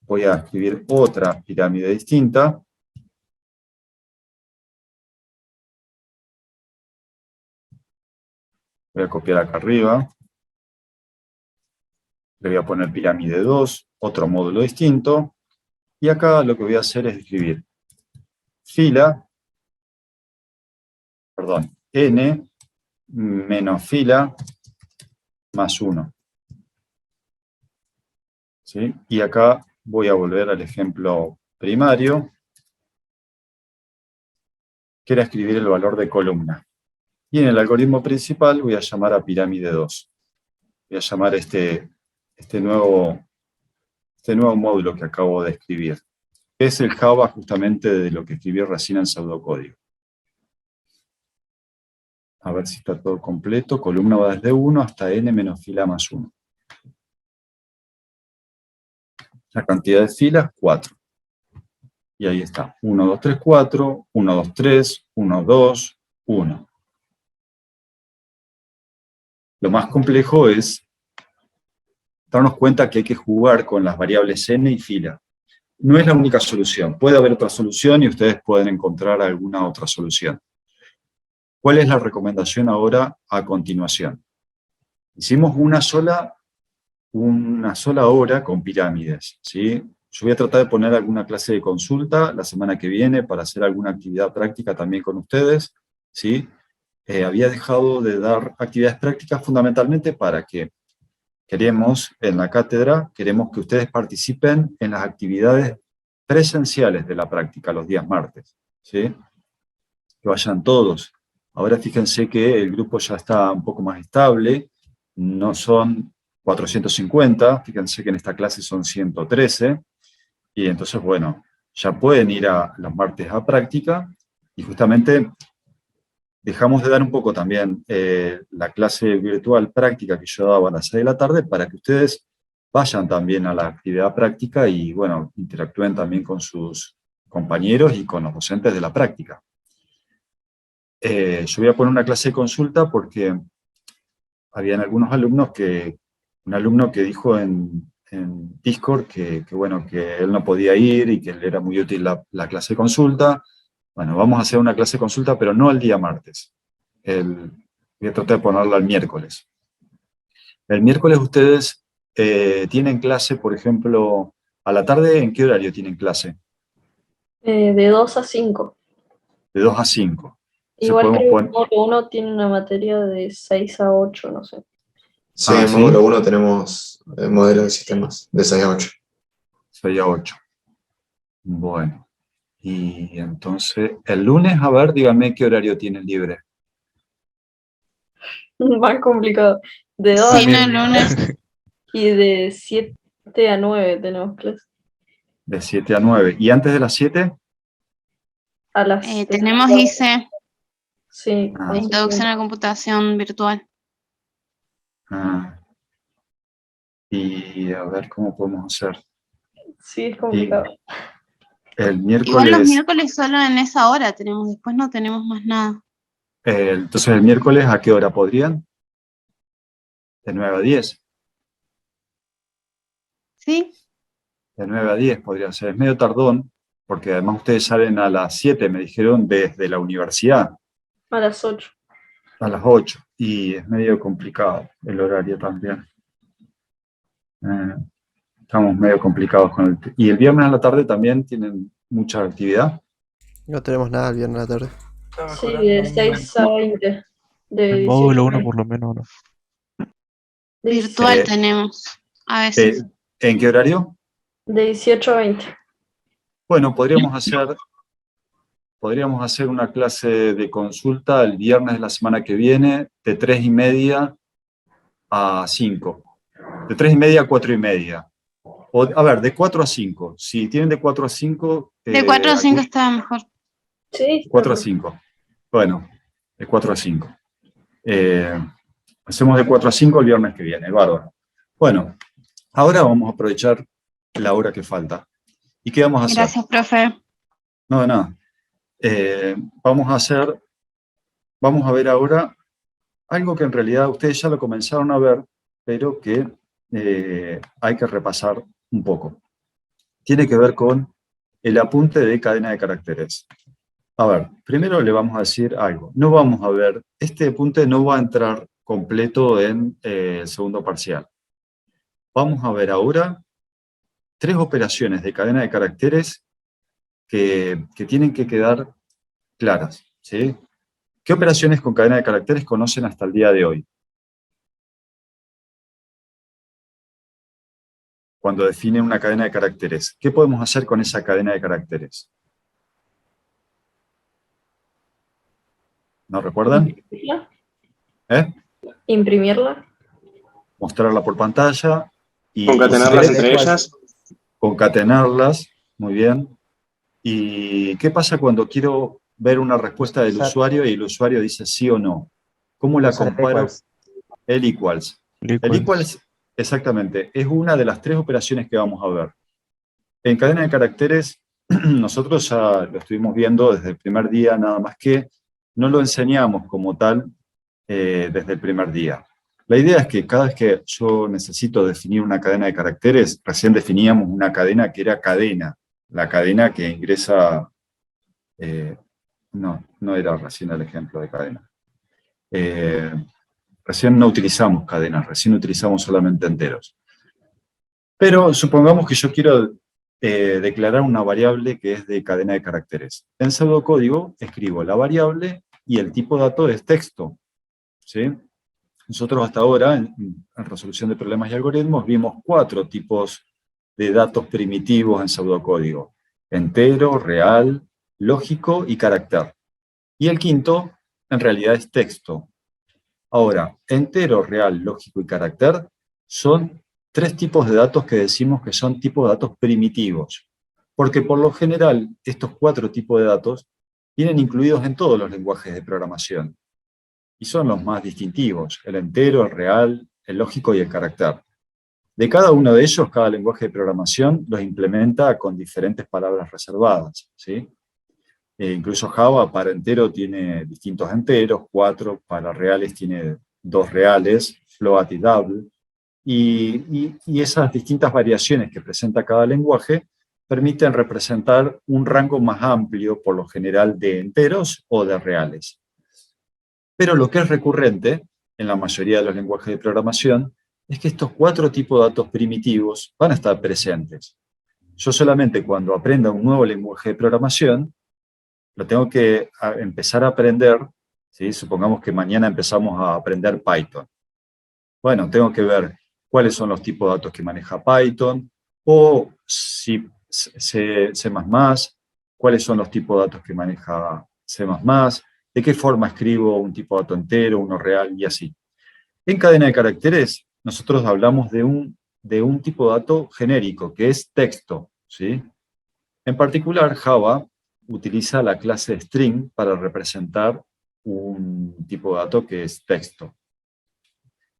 voy a escribir otra pirámide distinta. Voy a copiar acá arriba. Le voy a poner pirámide 2, otro módulo distinto. Y acá lo que voy a hacer es escribir fila, perdón, n menos fila más 1. ¿Sí? Y acá voy a volver al ejemplo primario, que era escribir el valor de columna. Y en el algoritmo principal voy a llamar a pirámide 2. Voy a llamar este nuevo módulo que acabo de escribir. Es el Java justamente de lo que escribí recién en pseudocódigo. A ver si está todo completo. Columna va desde 1 hasta n menos fila más 1. La cantidad de filas, 4. Y ahí está. 1, 2, 3, 4. 1, 2, 3. 1, 2, 1. Lo más complejo es darnos cuenta que hay que jugar con las variables n y fila. No es la única solución. Puede haber otra solución y ustedes pueden encontrar alguna otra solución. ¿Cuál es la recomendación ahora a continuación? Hicimos una sola hora con pirámides, ¿sí? Yo voy a tratar de poner alguna clase de consulta la semana que viene para hacer alguna actividad práctica también con ustedes, ¿sí? Había dejado de dar actividades prácticas fundamentalmente para que en la cátedra, queremos que ustedes participen en las actividades presenciales de la práctica los días martes, ¿sí? Que vayan todos. Ahora fíjense que el grupo ya está un poco más estable, no son 450, fíjense que en esta clase son 113, y entonces, bueno, ya pueden ir a los martes a práctica, y justamente dejamos de dar un poco también la clase virtual práctica que yo daba a las 6 de la tarde, para que ustedes vayan también a la actividad práctica y, bueno, interactúen también con sus compañeros y con los docentes de la práctica. Yo voy a poner una clase de consulta porque habían algunos alumnos un alumno que dijo en Discord bueno, que él no podía ir y que le era muy útil la clase de consulta. Bueno, vamos a hacer una clase de consulta, pero no el día martes. Voy a tratar de ponerla el miércoles. El miércoles ustedes tienen clase, por ejemplo, a la tarde, ¿en qué horario tienen clase? De 2 a 5. De 2 a 5. Igual podemos creo que poner... uno tiene una materia de 6 a 8, no sé. Sí, Ah, en ¿sí? módulo 1 tenemos modelo de sistemas de 6 a 8. 6 a 8. Bueno. Y entonces, el lunes, a ver, dígame qué horario tienen libre. Más complicado. De 2 Sí, no, el lunes. y de 7 a 9 tenemos clase. De 7 a 9. ¿Y antes de las 7? A las Tenemos ICE, sí, Ah. Introducción a la Computación Virtual. Y a ver cómo podemos hacer. sí, es complicado. El Igual los miércoles, miércoles solo en esa hora tenemos, después no tenemos más nada. entonces el miércoles, ¿a qué hora podrían? De 9 a 10. ¿Sí? De 9 a 10 podría ser. Es medio tardón, porque además ustedes salen a las 7, me dijeron, desde la universidad, A las 8. a las 8. Y es medio complicado el horario también. Estamos medio complicados con el... ¿Y el viernes a la tarde también tienen mucha actividad? No tenemos nada el viernes a la tarde. Sí, de 6 a 20. De En 18 módulo a 1 20. por lo menos, ¿no? De Virtual 18 tenemos, a veces. ¿En qué horario? de 18 a 20. Bueno, podríamos hacer una clase de consulta el viernes de la semana que viene, de 3:30 a 5. De 3:30 a 4:30. O, a ver, de 4 a 5. Si tienen de 4 a 5... De 4 a 5 está mejor. Sí, 4 a 5. Bueno, de 4 a 5. Hacemos de 4 a 5 el viernes que viene, bárbaro. Bueno, ahora vamos a aprovechar la hora que falta. ¿Y qué vamos a hacer? Gracias, profe. No, de nada. Vamos a ver ahora algo que en realidad ustedes ya lo comenzaron a ver, pero que hay que repasar un poco. Tiene que ver con el apunte de cadena de caracteres. A ver, primero le vamos a decir algo. No vamos a ver, este apunte no va a entrar completo en el segundo parcial. Vamos a ver ahora 3 operaciones de cadena de caracteres que tienen que quedar claras, ¿sí? ¿Qué operaciones con cadena de caracteres conocen hasta el día de hoy? Cuando definen una cadena de caracteres, ¿qué podemos hacer con esa cadena de caracteres? ¿No recuerdan? ¿Imprimirla? ¿Eh? Imprimirla. Mostrarla por pantalla y Concatenarlas entre ellas. concatenarlas, muy bien. ¿Y qué pasa cuando quiero ver una respuesta del usuario y el usuario dice sí o no? ¿Cómo la Usar comparo? equals. El equals. El equals, exactamente, es una de las 3 operaciones que vamos a ver. En cadena de caracteres, nosotros ya lo estuvimos viendo desde el primer día, nada más que no lo enseñamos como tal desde el primer día. La idea es que cada vez que yo necesito definir una cadena de caracteres, recién definíamos una cadena que era cadena, la cadena que ingresa... no era recién el ejemplo de cadena. Recién no utilizamos cadenas, recién utilizamos solamente enteros. Pero supongamos que yo quiero declarar una variable que es de cadena de caracteres. En pseudocódigo escribo la variable y el tipo de dato es texto, ¿sí? Nosotros hasta ahora, en resolución de problemas y algoritmos, vimos 4 tipos de datos primitivos en pseudocódigo: entero, real, lógico y carácter. Y el quinto, en realidad, es texto. Ahora, entero, real, lógico y carácter son 3 tipos de datos que decimos que son tipos de datos primitivos. Porque por lo general, estos 4 tipos de datos vienen incluidos en todos los lenguajes de programación. Y son los más distintivos: el entero, el real, el lógico y el carácter. De cada uno de ellos, cada lenguaje de programación los implementa con diferentes palabras reservadas, ¿sí? Incluso Java para entero tiene distintos enteros, 4, para reales tiene 2 reales, float y double, y esas distintas variaciones que presenta cada lenguaje permiten representar un rango más amplio, por lo general de enteros o de reales. Pero lo que es recurrente en la mayoría de los lenguajes de programación es que estos 4 tipos de datos primitivos van a estar presentes. Yo solamente cuando aprenda un nuevo lenguaje de programación, lo tengo que empezar a aprender, ¿sí? Supongamos que mañana empezamos a aprender Python. Bueno, tengo que ver cuáles son los tipos de datos que maneja Python, o si C++, cuáles son los tipos de datos que maneja C++, de qué forma escribo un tipo de dato entero, uno real y así. En cadena de caracteres, nosotros hablamos de un tipo de dato genérico, que es texto, ¿sí? En particular, Java utiliza la clase string para representar un tipo de dato que es texto.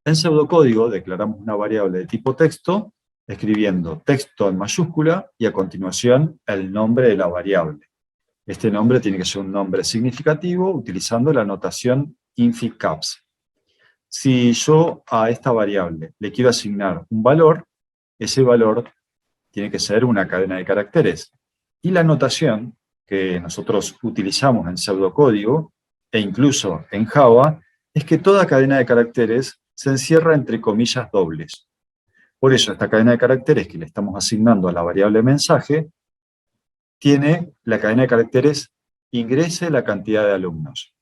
En pseudocódigo declaramos una variable de tipo texto, escribiendo texto en mayúscula y a continuación el nombre de la variable. Este nombre tiene que ser un nombre significativo utilizando la notación INFI-CAPS. Si yo a esta variable le quiero asignar un valor, ese valor tiene que ser una cadena de caracteres. Y la notación que nosotros utilizamos en pseudocódigo, e incluso en Java, es que toda cadena de caracteres se encierra entre comillas dobles. Por eso esta cadena de caracteres que le estamos asignando a la variable mensaje, tiene la cadena de caracteres ingrese la cantidad de alumnos.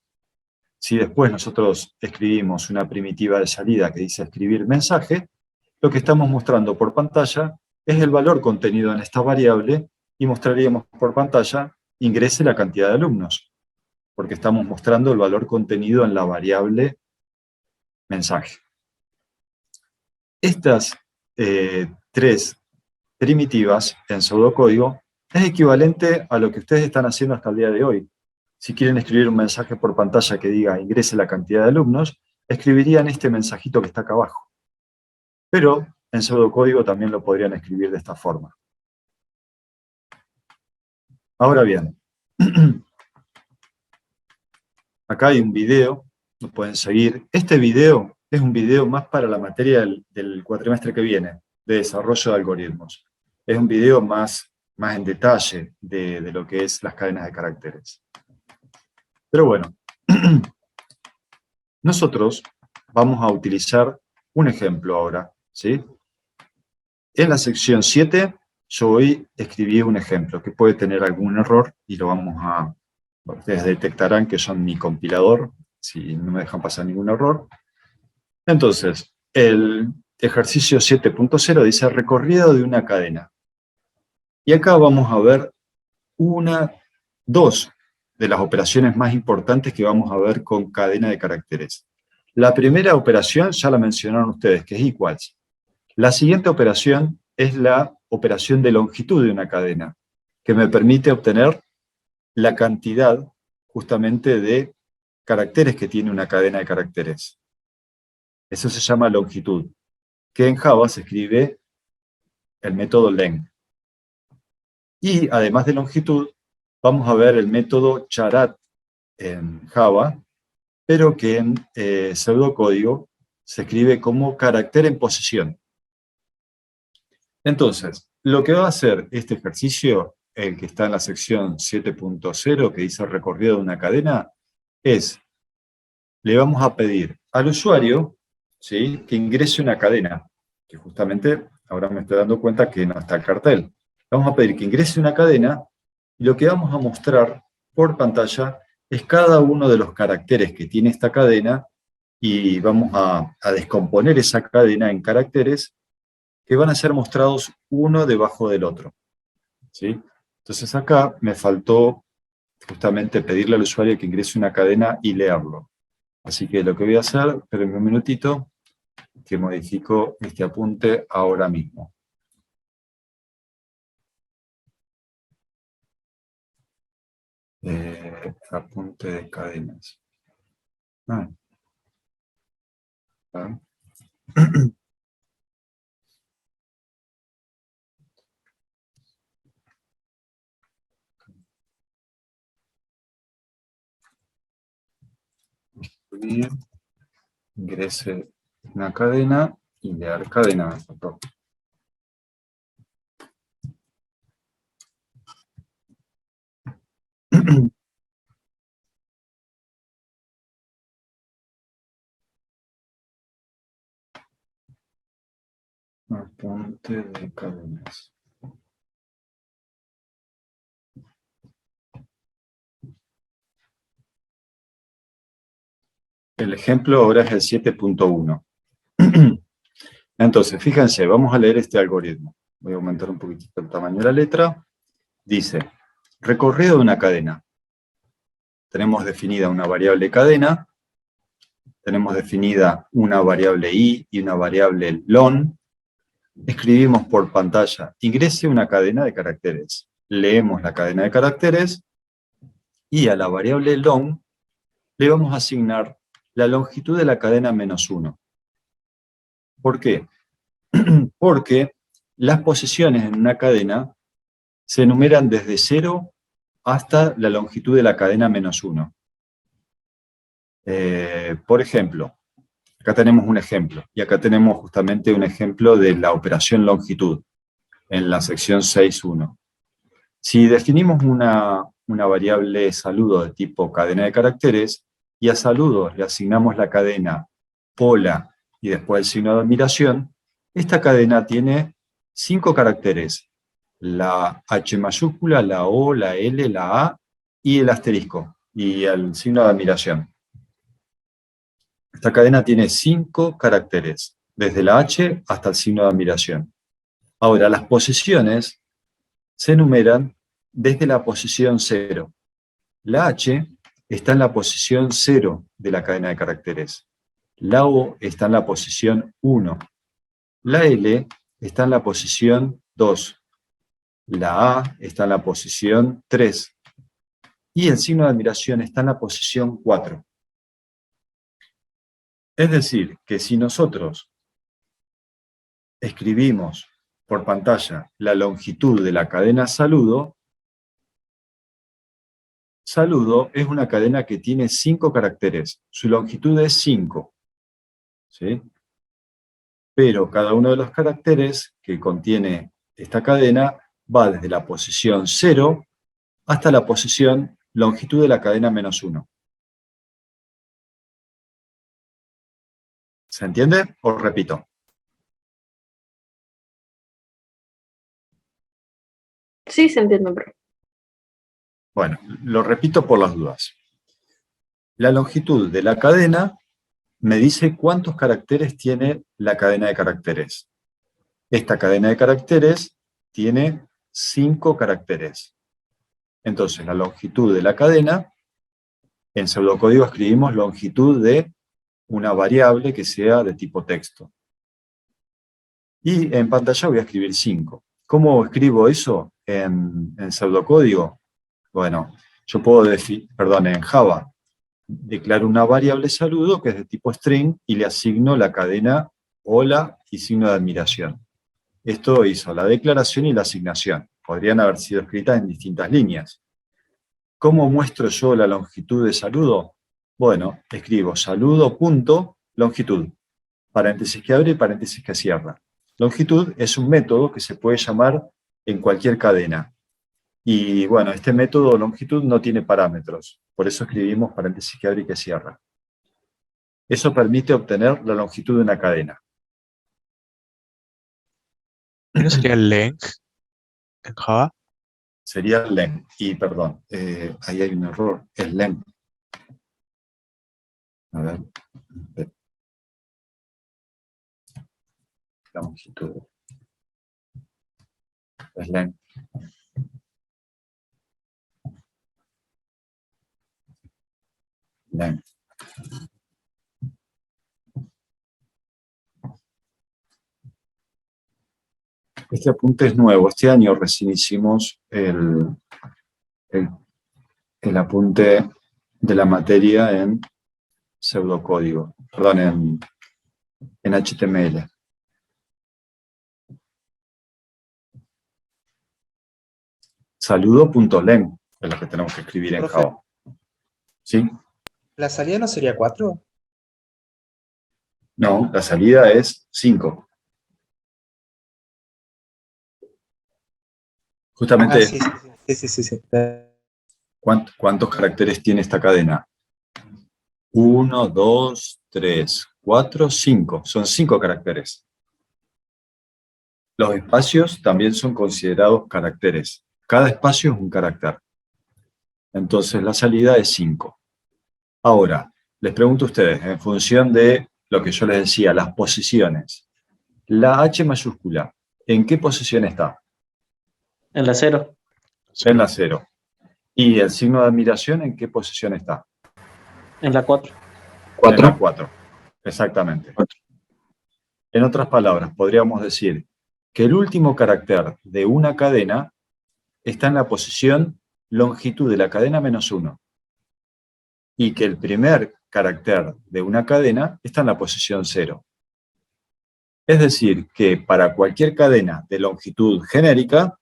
Si después nosotros escribimos una primitiva de salida que dice escribir mensaje, lo que estamos mostrando por pantalla es el valor contenido en esta variable y mostraríamos por pantalla ingrese la cantidad de alumnos, porque estamos mostrando el valor contenido en la variable mensaje. Estas tres primitivas en pseudocódigo es equivalente a lo que ustedes están haciendo hasta el día de hoy. Si quieren escribir un mensaje por pantalla que diga ingrese la cantidad de alumnos, escribirían este mensajito que está acá abajo. Pero en pseudocódigo también lo podrían escribir de esta forma. Ahora bien, acá hay un video, lo pueden seguir. Este video es un video más para la materia del cuatrimestre que viene, de desarrollo de algoritmos. Es un video más en detalle de lo que es las cadenas de caracteres. Pero bueno, nosotros vamos a utilizar un ejemplo ahora, ¿sí? En la sección 7, yo hoy escribí un ejemplo que puede tener algún error y lo vamos a... Ustedes detectarán que son mi compilador, si no me dejan pasar ningún error. Entonces, el ejercicio 7.0 dice recorrido de una cadena. Y acá vamos a ver dos de las operaciones más importantes que vamos a ver con cadena de caracteres. La primera operación ya la mencionaron ustedes, que es equals. La siguiente operación es la operación de longitud de una cadena, que me permite obtener la cantidad justamente de caracteres que tiene una cadena de caracteres. Eso se llama longitud, que en Java se escribe el método len. Y además de longitud, vamos a ver el método charat en Java, pero que en pseudocódigo se escribe como carácter en posición. Entonces, lo que va a hacer este ejercicio, el que está en la sección 7.0, que dice recorrido de una cadena, es, le vamos a pedir al usuario, ¿sí?, que ingrese una cadena, que justamente ahora me estoy dando cuenta que no está el cartel. Vamos a pedir que ingrese una cadena, y lo que vamos a mostrar por pantalla es cada uno de los caracteres que tiene esta cadena, y vamos a descomponer esa cadena en caracteres que van a ser mostrados uno debajo del otro, ¿sí? Entonces acá me faltó justamente pedirle al usuario que ingrese una cadena y leerlo. Así que lo que voy a hacer, espérenme un minutito, que modifico este apunte ahora mismo. Apunte de cadenas. Ingrese una cadena y leer cadena. Apunte de cadenas. El ejemplo ahora es el 7.1. Entonces, fíjense, vamos a leer este algoritmo. Voy a aumentar un poquitito el tamaño de la letra. Dice, recorrido de una cadena. Tenemos definida una variable cadena, tenemos definida una variable i y una variable lon. Escribimos por pantalla, ingrese una cadena de caracteres. leemos la cadena de caracteres y a la variable long le vamos a asignar la longitud de la cadena -1. ¿Por qué? Porque las posiciones en una cadena se enumeran desde 0 hasta la longitud de la cadena -1. Por ejemplo, acá tenemos un ejemplo, y acá tenemos justamente un ejemplo de la operación longitud, en la sección 6.1. Si definimos una variable saludo de tipo cadena de caracteres, y a saludos le asignamos la cadena hola y después el signo de admiración, esta cadena tiene 5 caracteres: la H mayúscula, la O, la L, la A y el asterisco, y el signo de admiración. Esta cadena tiene 5 caracteres, desde la H hasta el signo de admiración. Ahora, las posiciones se enumeran desde la posición 0. La H está en la posición 0 de la cadena de caracteres. La O está en la posición 1. La L está en la posición 2. La A está en la posición 3. Y el signo de admiración está en la posición 4. Es decir, que si nosotros escribimos por pantalla la longitud de la cadena saludo, saludo es una cadena que tiene 5 caracteres. Su longitud es 5. ¿Sí? Pero cada uno de los caracteres que contiene esta cadena va desde la posición 0 hasta la posición longitud de la cadena -1. ¿Se entiende? Os repito. Sí, se entiende, profe. Bueno, lo repito por las dudas. La longitud de la cadena me dice cuántos caracteres tiene la cadena de caracteres. Esta cadena de caracteres tiene 5 caracteres. Entonces, la longitud de la cadena, en pseudocódigo escribimos longitud de una variable que sea de tipo texto. Y en pantalla voy a escribir 5. ¿Cómo escribo eso en pseudocódigo? Bueno, yo puedo en Java, declaro una variable saludo que es de tipo string y le asigno la cadena hola y signo de admiración. Esto hizo la declaración y la asignación. Podrían haber sido escritas en distintas líneas. ¿Cómo muestro yo la longitud de saludo? Bueno, escribo saludo.longitud, paréntesis que abre y paréntesis que cierra. Longitud es un método que se puede llamar en cualquier cadena. Y bueno, este método longitud no tiene parámetros, por eso escribimos paréntesis que abre y que cierra. Eso permite obtener la longitud de una cadena. ¿Y no sería length en Java? Sería len. Y perdón, ahí hay un error, es len. A ver. La longitud. Es len. Len. Este apunte es nuevo. Este año recién hicimos el apunte de la materia en pseudocódigo, perdón, en HTML. Saludo.len es lo que tenemos que escribir en Profe. Java. ¿Sí? ¿La salida no sería 4? No, la salida es 5. Justamente, Sí. ¿cuántos caracteres tiene esta cadena? 1, 2, 3, 4, 5. Son 5 caracteres. Los espacios también son considerados caracteres. Cada espacio es un carácter. Entonces la salida es 5. Ahora, les pregunto a ustedes, en función de lo que yo les decía, las posiciones. La H mayúscula, ¿en qué posición está? En la 0. En la 0. ¿Y el signo de admiración en qué posición está? En la 4. En la 4. Exactamente. En otras palabras, podríamos decir que el último carácter de una cadena está en la posición longitud de la cadena -1. Y que el primer carácter de una cadena está en la posición 0. Es decir, que para cualquier cadena de longitud genérica,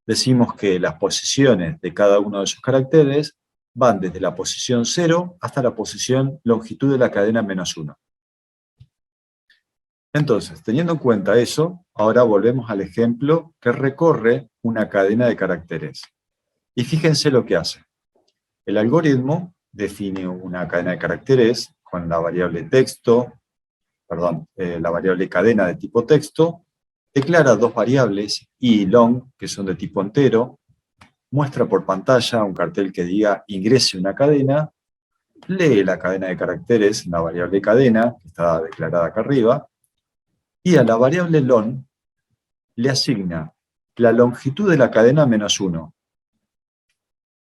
decimos que las posiciones de cada uno de esos caracteres van desde la posición 0 hasta la posición longitud de la cadena -1. Entonces, teniendo en cuenta eso, ahora volvemos al ejemplo que recorre una cadena de caracteres. Y fíjense lo que hace. El algoritmo define una cadena de caracteres con la variable texto, la variable cadena de tipo texto, declara dos variables, i y long, que son de tipo entero, muestra por pantalla un cartel que diga ingrese una cadena, lee la cadena de caracteres, la variable cadena, que está declarada acá arriba, y a la variable long le asigna la longitud de la cadena -1.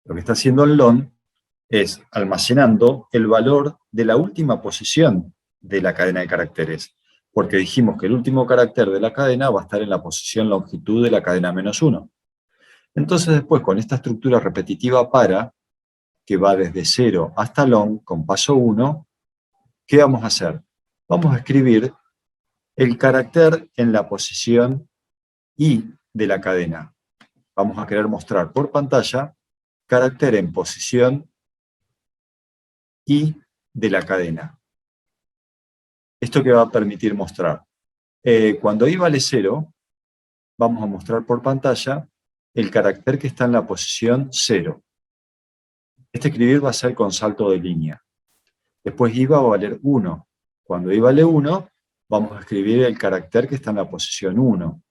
Lo que está haciendo el long es almacenando el valor de la última posición de la cadena de caracteres, porque dijimos que el último carácter de la cadena va a estar en la posición longitud de la cadena -1. Entonces después, con esta estructura repetitiva para, que va desde 0 hasta long, con paso 1, ¿qué vamos a hacer? Vamos a escribir el carácter en la posición i de la cadena. Vamos a querer mostrar por pantalla carácter en posición i de la cadena. ¿Esto qué va a permitir mostrar? Cuando i vale 0, vamos a mostrar por pantalla el carácter que está en la posición 0. Este escribir va a ser con salto de línea. Después i va a valer 1. Cuando i vale 1, vamos a escribir el carácter que está en la posición 1.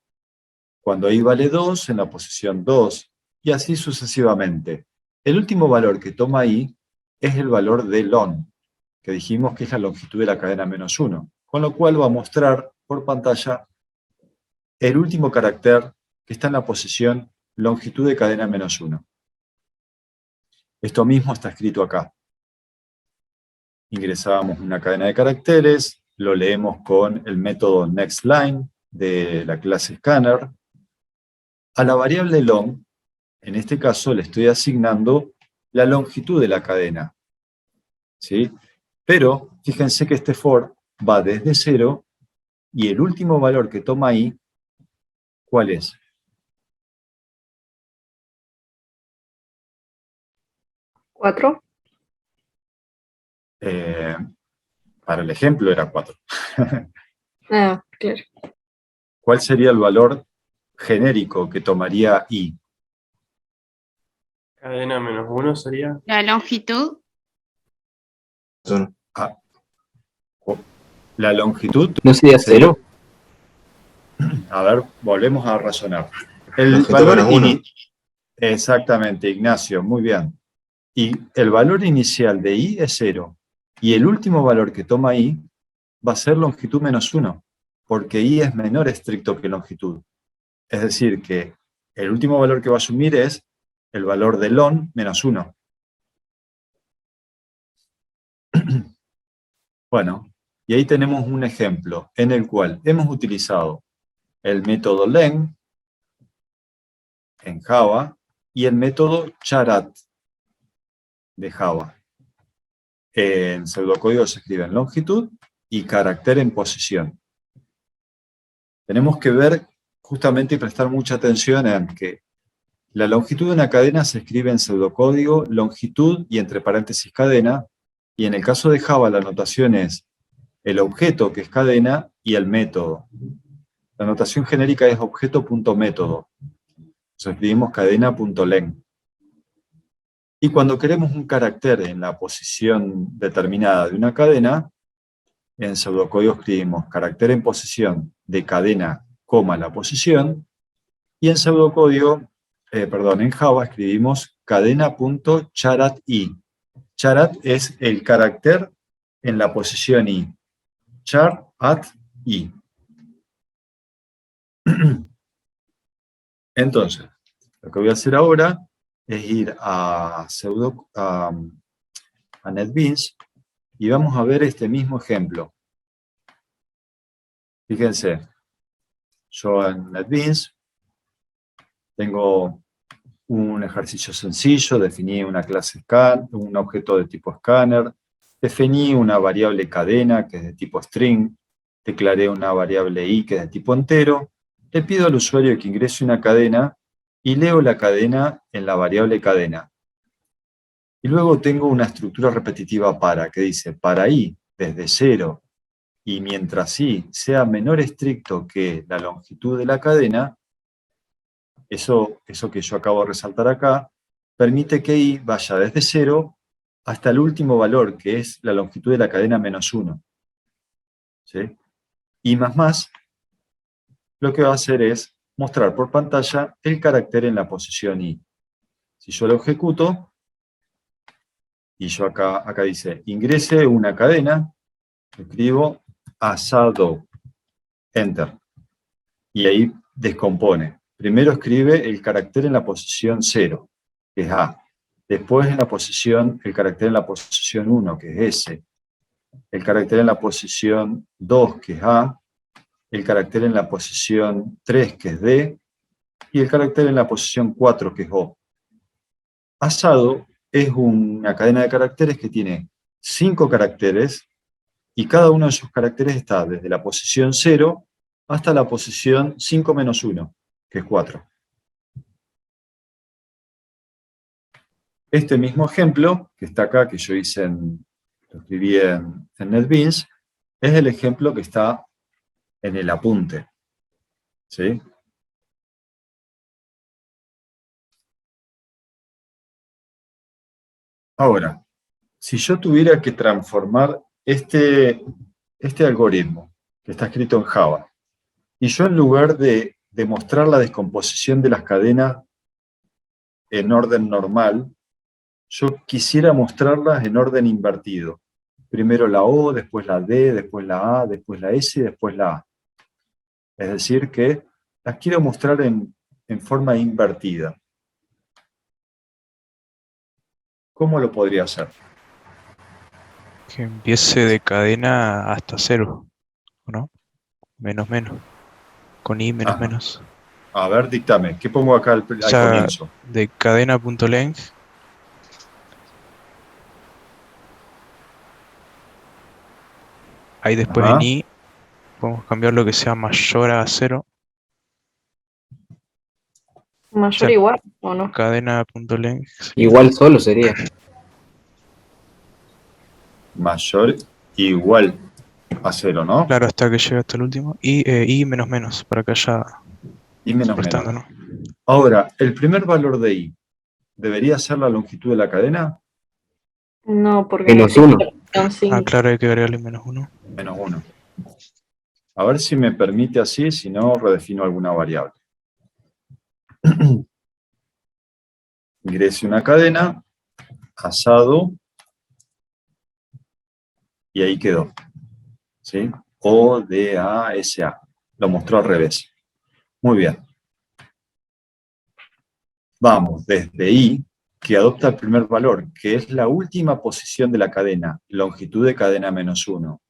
Cuando i vale 2, en la posición 2. Y así sucesivamente. El último valor que toma i es el valor de long, que dijimos que es la longitud de la cadena -1. Con lo cual va a mostrar por pantalla el último carácter que está en la posición longitud de cadena -1. Esto mismo está escrito acá. Ingresábamos una cadena de caracteres, lo leemos con el método nextLine de la clase scanner. A la variable long, en este caso le estoy asignando la longitud de la cadena. ¿Sí? Pero fíjense que este for va desde 0 y el último valor que toma i, ¿cuál es? ¿4? Para el ejemplo era 4. Ah, claro. ¿Cuál sería el valor genérico que tomaría i? Cadena -1 sería. La longitud. Ah, la longitud. ¿No sería 0? A ver, volvemos a razonar. El Longitud valor menos uno. Exactamente, Ignacio, muy bien. Y el valor inicial de i es 0. Y el último valor que toma i va a ser longitud -1, porque i es menor estricto que longitud. Es decir, que el último valor que va a asumir es el valor de long -1. Bueno, y ahí tenemos un ejemplo en el cual hemos utilizado el método len en Java y el método charat de Java. En pseudocódigo se escriben longitud y carácter en posición. Tenemos que ver justamente y prestar mucha atención en que la longitud de una cadena se escribe en pseudocódigo longitud y entre paréntesis cadena, y en el caso de Java la notación es el objeto, que es cadena, y el método. La notación genérica es objeto.método. Entonces escribimos cadena.len. Y cuando queremos un carácter en la posición determinada de una cadena, en pseudocódigo escribimos carácter en posición de cadena, coma la posición, y en pseudocódigo, en Java escribimos cadena.charat_i. Charat es el carácter en la posición i. Char_at_i. Entonces, lo que voy a hacer ahora es ir a NetBeans y vamos a ver este mismo ejemplo. Fíjense, yo en NetBeans tengo un ejercicio sencillo, definí una clase scan, un objeto de tipo scanner, definí una variable cadena que es de tipo string, declaré una variable i que es de tipo entero, le pido al usuario que ingrese una cadena y leo la cadena en la variable cadena. Y luego tengo una estructura repetitiva para, que dice, para i desde 0 y mientras i sea menor estricto que la longitud de la cadena, eso que yo acabo de resaltar acá, permite que i vaya desde 0 hasta el último valor, que es la longitud de la cadena menos 1. ¿Sí? Y más, lo que va a hacer es mostrar por pantalla el carácter en la posición i. Si yo lo ejecuto, y yo acá dice, ingrese una cadena, escribo asado, enter. Y ahí descompone. Primero escribe el carácter en la posición 0, que es A. Después el carácter en la posición 1, que es S. El carácter en la posición 2, que es A. El carácter en la posición 3, que es D. Y el carácter en la posición 4, que es O. Asado es una cadena de caracteres que tiene 5 caracteres y cada uno de esos caracteres está desde la posición 0 hasta la posición 5 menos 1, que es 4. Este mismo ejemplo, que está acá, que yo lo escribí en NetBeans, es el ejemplo que está en el apunte. ¿Sí? Ahora, si yo tuviera que transformar este algoritmo, que está escrito en Java, y yo en lugar de demostrar la descomposición de las cadenas en orden normal, yo quisiera mostrarlas en orden invertido. Primero la O, después la D, después la A, después la S y después la A. Es decir, que las quiero mostrar en forma invertida. ¿Cómo lo podría hacer? Que empiece de cadena hasta 0, ¿no? Menos menos. Con i menos Ajá. menos. A ver, dictame. ¿Qué pongo acá al O sea, comienzo? de cadena.length. Ahí después Ajá. en i podemos cambiar lo que sea mayor a 0. Mayor sea, igual, ¿o no? Cadena.length. Igual solo sería. Mayor igual a 0, ¿no? Claro, hasta que llegue hasta el último. Y menos menos, para que haya Y menos restando, menos. ¿no? Ahora, el primer valor de i, ¿debería ser la longitud de la cadena? No, porque Menos necesito 1. la opción 5. Ah, claro, hay que agregarle menos 1. Menos 1. A ver si me permite así, si no, redefino alguna variable. Ingrese una cadena, asado, y ahí quedó. ¿Sí? O, D, A, S, A. Lo mostró al revés. Muy bien. Vamos desde I, que adopta el primer valor, que es la última posición de la cadena, longitud de cadena menos 1,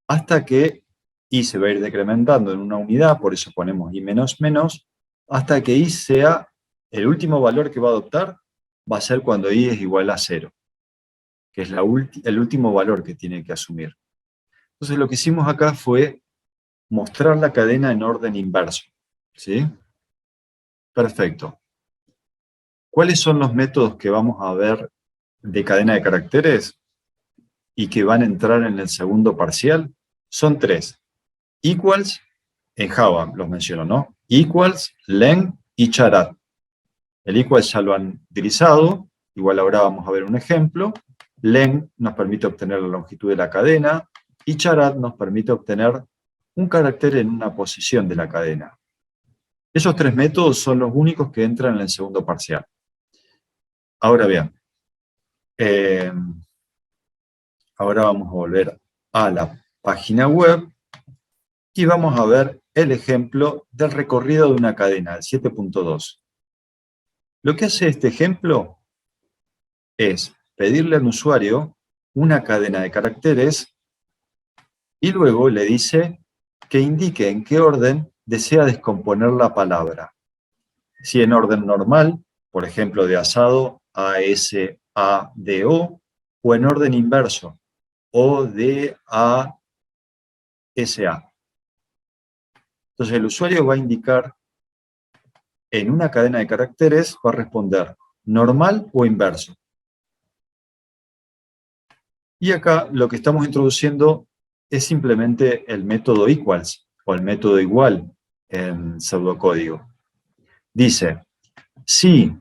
hasta que I se va a ir decrementando en una unidad, por eso ponemos I menos menos, hasta que I sea el último valor que va a adoptar, va a ser cuando I es igual a 0, que es el último valor que tiene que asumir. Entonces lo que hicimos acá fue mostrar la cadena en orden inverso. ¿Sí? Perfecto. ¿Cuáles son los métodos que vamos a ver de cadena de caracteres y que van a entrar en el segundo parcial? Son 3. Equals, en Java los menciono, ¿no? Equals, len y charat. El equals ya lo han utilizado, igual ahora vamos a ver un ejemplo. Len nos permite obtener la longitud de la cadena y charat nos permite obtener un carácter en una posición de la cadena. Esos 3 métodos son los únicos que entran en el segundo parcial. Ahora bien, ahora vamos a volver a la página web y vamos a ver el ejemplo del recorrido de una cadena, el 7.2. Lo que hace este ejemplo es pedirle al usuario una cadena de caracteres y luego le dice que indique en qué orden desea descomponer la palabra. Si en orden normal, por ejemplo, de asado, A-S-A-D-O, o en orden inverso, O-D-A-S-A. Entonces el usuario va a indicar, en una cadena de caracteres, va a responder normal o inverso. Y acá lo que estamos introduciendo es simplemente el método equals, o el método igual en pseudocódigo. Dice, si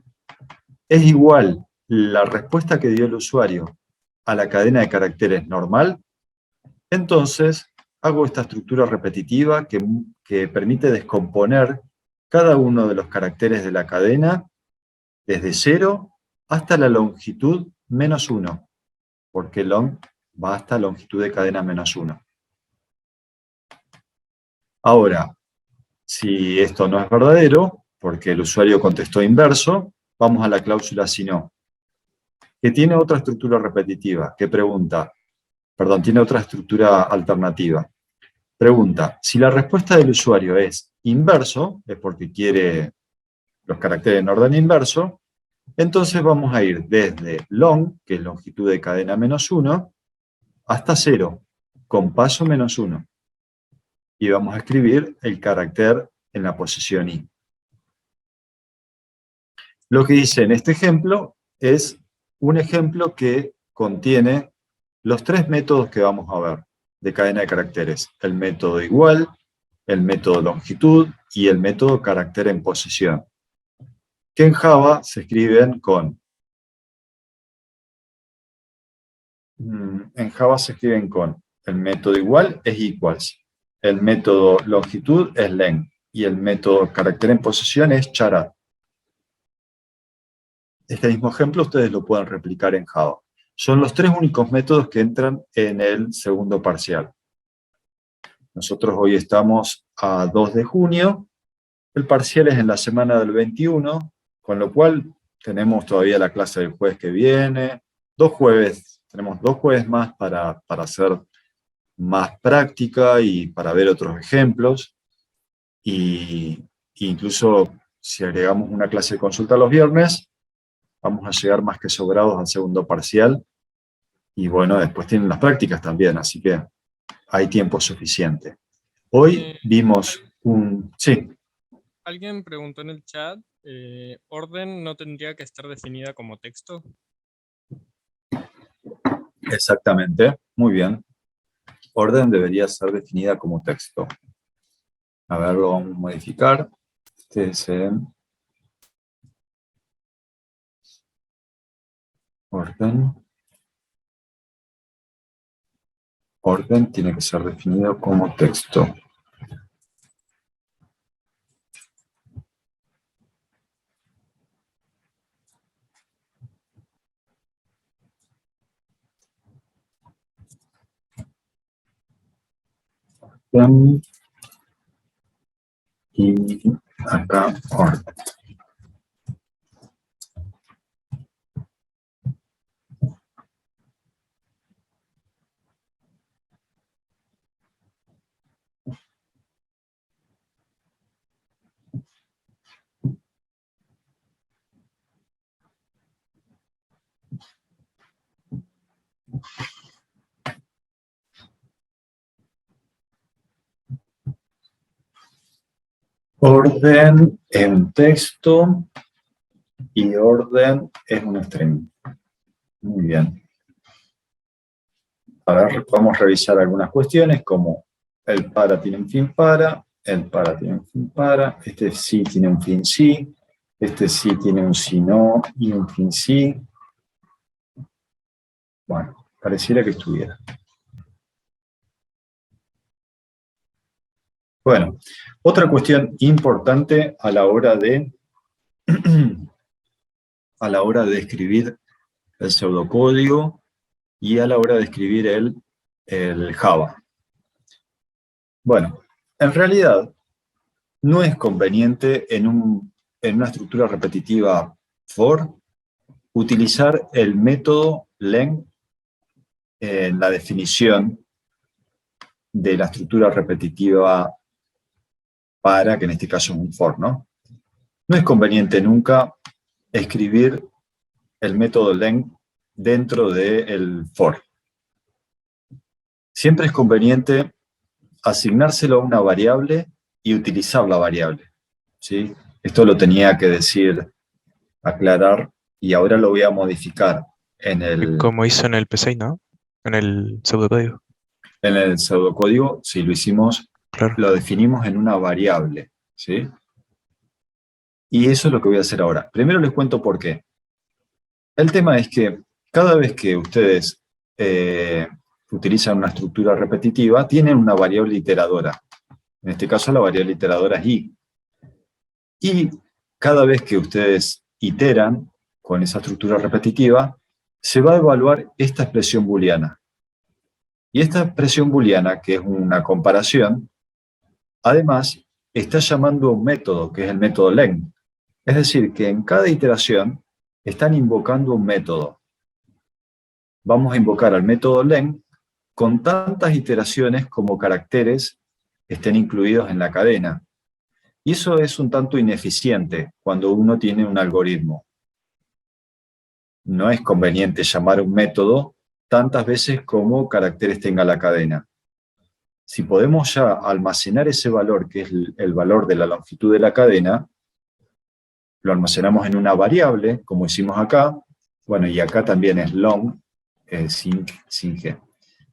es igual la respuesta que dio el usuario a la cadena de caracteres normal, entonces hago esta estructura repetitiva que permite descomponer cada uno de los caracteres de la cadena desde 0 hasta la longitud -1, porque long va hasta longitud de cadena -1. Ahora, si esto no es verdadero, porque el usuario contestó inverso, vamos a la cláusula si no, que tiene otra estructura repetitiva, que pregunta, perdón, tiene otra estructura alternativa. Pregunta, si la respuesta del usuario es inverso, es porque quiere los caracteres en orden inverso, entonces vamos a ir desde long, que es longitud de cadena -1, hasta 0, con paso -1. Y vamos a escribir el carácter en la posición i. Lo que hice en este ejemplo es un ejemplo que contiene los 3 métodos que vamos a ver de cadena de caracteres. El método igual, el método longitud y el método carácter en posición. Que en Java se escriben con... En Java se escriben con el método igual es equals, el método longitud es len y el método carácter en posición es charat. Este mismo ejemplo ustedes lo pueden replicar en Java. Son los 3 únicos métodos que entran en el segundo parcial. Nosotros hoy estamos a 2 de junio, el parcial es en la semana del 21, con lo cual tenemos todavía la clase del jueves que viene, tenemos 2 jueves más para hacer más práctica y para ver otros ejemplos, y incluso si agregamos una clase de consulta los viernes, vamos a llegar más que sobrados al segundo parcial, y bueno, después tienen las prácticas también, así que hay tiempo suficiente. Hoy vimos un... Sí. Alguien preguntó en el chat, ¿orden no tendría que estar definida como texto? Exactamente, muy bien. Orden debería ser definida como texto. A ver, lo vamos a modificar. Este es orden. Orden tiene que ser definido como texto. Orden. Y acá orden. Orden en texto y orden es un string. Muy bien. A ver, vamos a revisar algunas cuestiones como el para tiene un fin para, el para tiene un fin para, este sí tiene un fin sí, este sí tiene un sí no y un fin sí. Bueno, pareciera que estuviera. Bueno, otra cuestión importante a la hora de escribir el pseudocódigo y a la hora de escribir el Java. Bueno, en realidad no es conveniente en una estructura repetitiva for utilizar el método len en la definición de la estructura repetitiva para, que en este caso es un for, ¿no? No es conveniente nunca escribir el método len dentro del for. Siempre es conveniente asignárselo a una variable y utilizar la variable, ¿sí? Esto lo tenía que decir, aclarar, y ahora lo voy a modificar en el Como hizo en el P6, ¿no? En el pseudocódigo. pseudocódigo. Si lo hicimos, Claro. lo definimos en una variable, ¿sí? Y eso es lo que voy a hacer ahora. Primero les cuento por qué. El tema es que cada vez que ustedes utilizan una estructura repetitiva, tienen una variable iteradora. En este caso, la variable iteradora es i. Y cada vez que ustedes iteran con esa estructura repetitiva, se va a evaluar esta expresión booleana. Y esta expresión booleana, que es una comparación, además está llamando a un método, que es el método len. Es decir, que en cada iteración están invocando un método. Vamos a invocar al método len con tantas iteraciones como caracteres estén incluidos en la cadena. Y eso es un tanto ineficiente cuando uno tiene un algoritmo. No es conveniente llamar un método tantas veces como caracteres tenga la cadena. Si podemos ya almacenar ese valor, que es el valor de la longitud de la cadena, lo almacenamos en una variable, como hicimos acá, bueno, y acá también es long, sin g.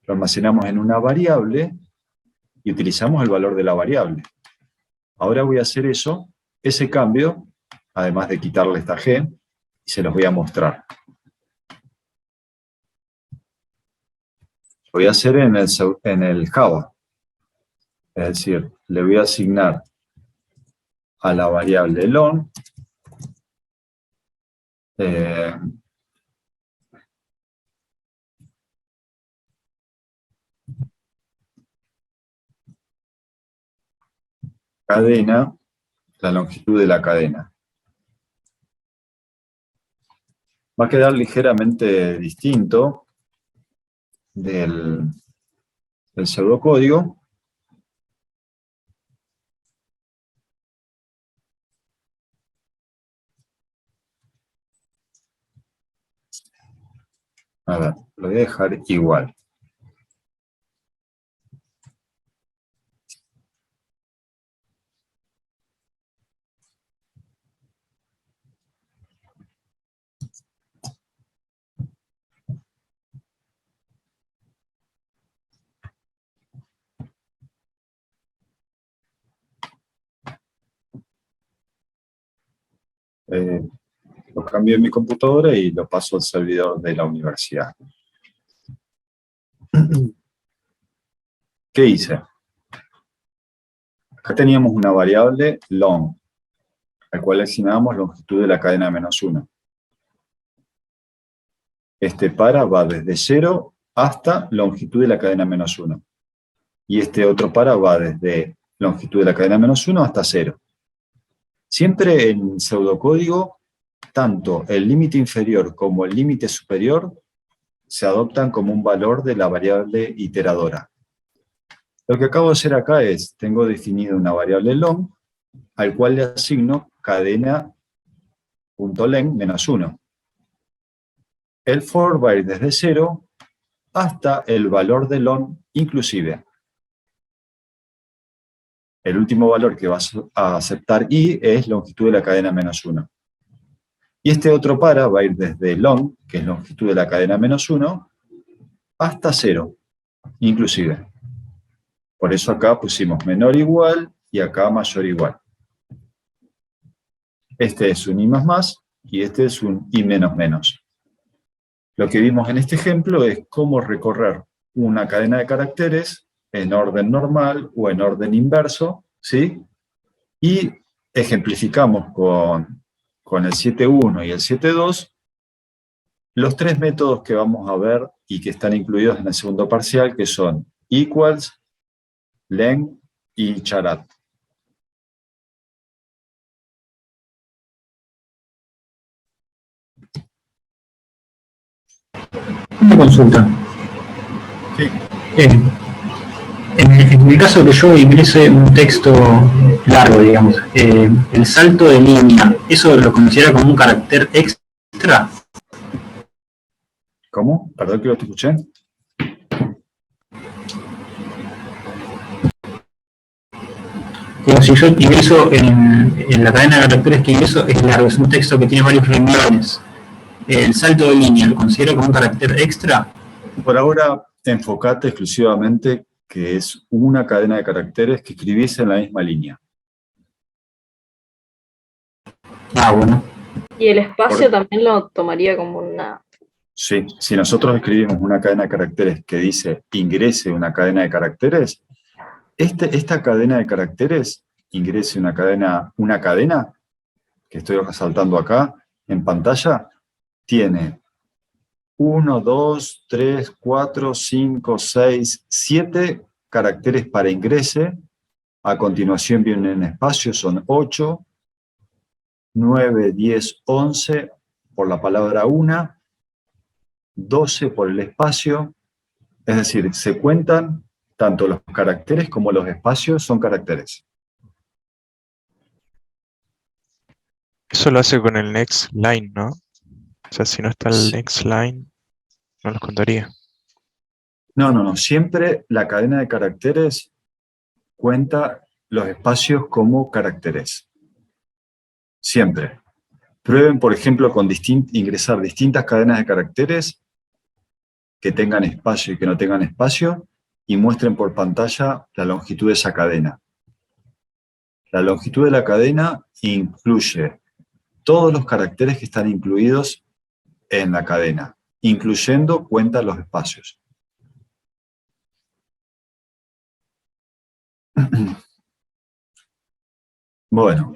Lo almacenamos en una variable y utilizamos el valor de la variable. Ahora voy a hacer eso, ese cambio, además de quitarle esta g, y se los voy a mostrar. Lo voy a hacer en el Java. Es decir, le voy a asignar a la variable long cadena, la longitud de la cadena. Va a quedar ligeramente distinto del pseudocódigo. A ver, lo voy a dejar igual. Lo cambio en mi computadora y lo paso al servidor de la universidad. ¿Qué hice? Acá teníamos una variable long, al cual le asignábamos longitud de la cadena -1. Este para va desde 0 hasta longitud de la cadena -1. Y este otro para va desde longitud de la cadena -1 hasta 0. Siempre en pseudocódigo, tanto el límite inferior como el límite superior se adoptan como un valor de la variable iteradora. Lo que acabo de hacer acá es, tengo definido una variable long, al cual le asigno cadena.len -1. El for va a ir desde 0 hasta el valor de long inclusive. El último valor que va a aceptar i es longitud de la cadena -1. Y este otro para va a ir desde long, que es longitud de la cadena -1, hasta 0, inclusive. Por eso acá pusimos menor igual y acá mayor igual. Este es un i más y este es un i menos. Lo que vimos en este ejemplo es cómo recorrer una cadena de caracteres en orden normal o en orden inverso, ¿sí? Y ejemplificamos con el 7.1 y el 7.2 los tres métodos que vamos a ver y que están incluidos en el segundo parcial, que son equals, len y charat. Una consulta. Sí. En el caso que yo ingrese un texto largo, digamos, el salto de línea, ¿eso lo considera como un carácter extra? ¿Cómo? Perdón que lo escuché. Como si yo ingreso en la cadena de caracteres que ingreso es largo, es un texto que tiene varios renglones. ¿El salto de línea lo considero como un carácter extra? Por ahora, enfócate exclusivamente que es una cadena de caracteres que escribís en la misma línea. Ah, bueno. Y el espacio también lo tomaría como una... Sí, si nosotros escribimos una cadena de caracteres que dice ingrese una cadena de caracteres, esta cadena de caracteres ingrese una cadena que estoy resaltando acá en pantalla, tiene 1, 2, 3, 4, 5, 6, 7 caracteres para ingrese. A continuación viene un espacio, son 8, 9, 10, 11 por la palabra una, 12 por el espacio. Es decir, se cuentan tanto los caracteres como los espacios son caracteres. Eso lo hace con el next line, ¿no? O sea, si no está el next line, no los contaría. No. Siempre la cadena de caracteres cuenta los espacios como caracteres. Siempre. Prueben, por ejemplo, con ingresar distintas cadenas de caracteres que tengan espacio y que no tengan espacio y muestren por pantalla la longitud de esa cadena. La longitud de la cadena incluye todos los caracteres que están incluidos en la cadena, incluyendo cuenta los espacios. Bueno,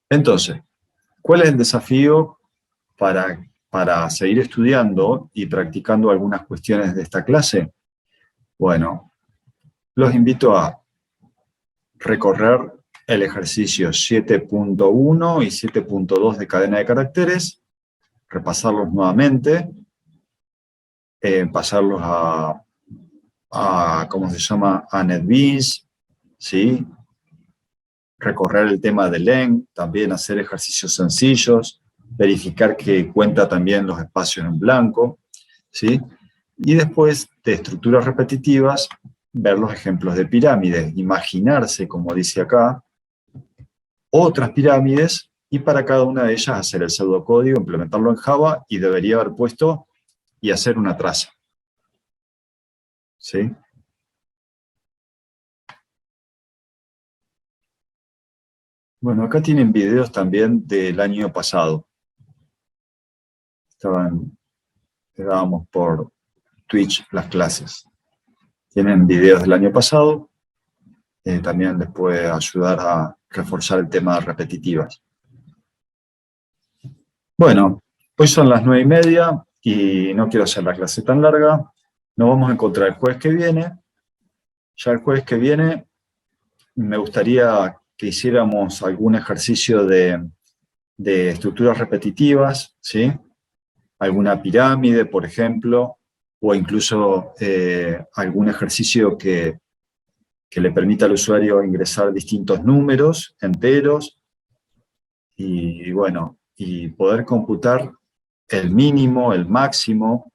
entonces, ¿cuál es el desafío para seguir estudiando y practicando algunas cuestiones de esta clase? Bueno, los invito a recorrer el ejercicio 7.1 y 7.2 de cadena de caracteres, repasarlos nuevamente, pasarlos a ¿cómo se llama? A NetBeans, ¿sí? Recorrer el tema de len, también hacer ejercicios sencillos, verificar que cuenta también los espacios en blanco, ¿sí? Y después de estructuras repetitivas, ver los ejemplos de pirámides, imaginarse, como dice acá, otras pirámides, y para cada una de ellas hacer el pseudocódigo, implementarlo en Java, y debería haber puesto y hacer una traza. ¿Sí? Bueno, acá tienen videos también del año pasado. Dábamos por Twitch las clases. Tienen videos del año pasado. También les puede ayudar a reforzar el tema de repetitivas. Bueno, hoy son las 9:30 y no quiero hacer la clase tan larga. Nos vamos a encontrar el jueves que viene. Ya el jueves que viene me gustaría que hiciéramos algún ejercicio de estructuras repetitivas, ¿sí? Alguna pirámide, por ejemplo, o incluso algún ejercicio que le permita al usuario ingresar distintos números enteros y bueno, y poder computar el mínimo, el máximo,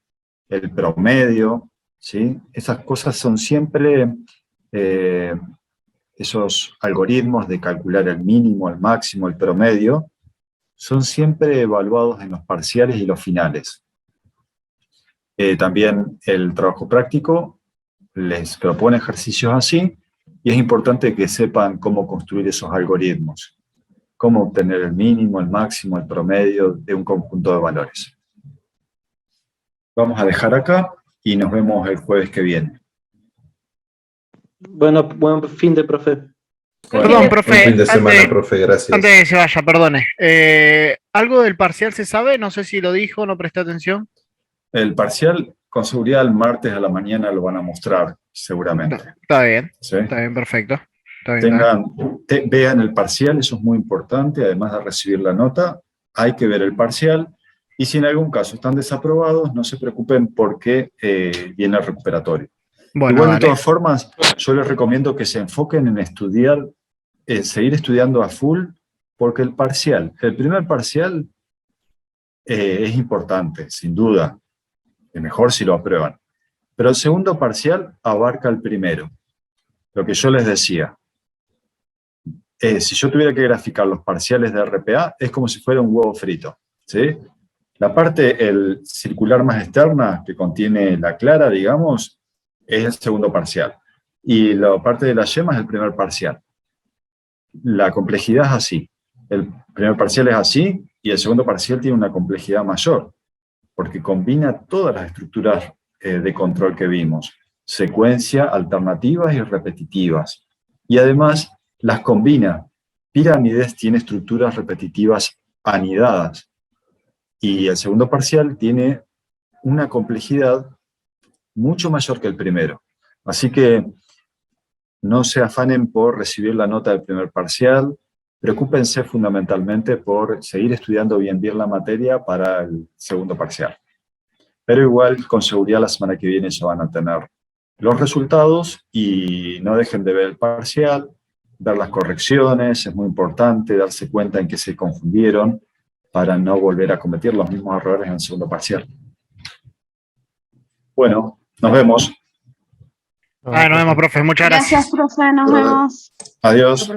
el promedio, ¿sí? Esas cosas son siempre esos algoritmos de calcular el mínimo, el máximo, el promedio, son siempre evaluados en los parciales y los finales. También el trabajo práctico les propone ejercicios así, y es importante que sepan cómo construir esos algoritmos, cómo obtener el mínimo, el máximo, el promedio de un conjunto de valores. Vamos a dejar acá y nos vemos el jueves que viene. Bueno, buen fin de profe. Perdón, profe. Buen fin de semana, profe, gracias. Antes de que se vaya, perdone. ¿Algo del parcial se sabe? No sé si lo dijo, no presté atención. El parcial, con seguridad, el martes a la mañana lo van a mostrar, seguramente. Está bien, ¿Sí? está bien, perfecto. Está bien, Vean el parcial, eso es muy importante, además de recibir la nota, hay que ver el parcial, y si en algún caso están desaprobados, no se preocupen porque viene el recuperatorio. Bueno, Igual, de dale. todas formas, yo les recomiendo que se enfoquen en estudiar, seguir estudiando a full, porque el primer parcial es importante, sin duda. Es mejor si lo aprueban. Pero el segundo parcial abarca el primero. Lo que yo les decía. Si yo tuviera que graficar los parciales de RPA, es como si fuera un huevo frito, ¿sí? La parte circular más externa, que contiene la clara, digamos, es el segundo parcial. Y la parte de la yema es el primer parcial. La complejidad es así. El primer parcial es así y el segundo parcial tiene una complejidad mayor, porque combina todas las estructuras de control que vimos. Secuencia, alternativas y repetitivas. Y además las combina. Pirámides tiene estructuras repetitivas anidadas. Y el segundo parcial tiene una complejidad mucho mayor que el primero. Así que no se afanen por recibir la nota del primer parcial, preocúpense fundamentalmente por seguir estudiando bien la materia para el segundo parcial. Pero igual, con seguridad, la semana que viene ya van a tener los resultados y no dejen de ver el parcial, ver las correcciones, es muy importante darse cuenta en que se confundieron para no volver a cometer los mismos errores en el segundo parcial. Bueno, nos vemos. Nos vemos, profe. Muchas gracias. Gracias, profe. Nos vemos. Adiós.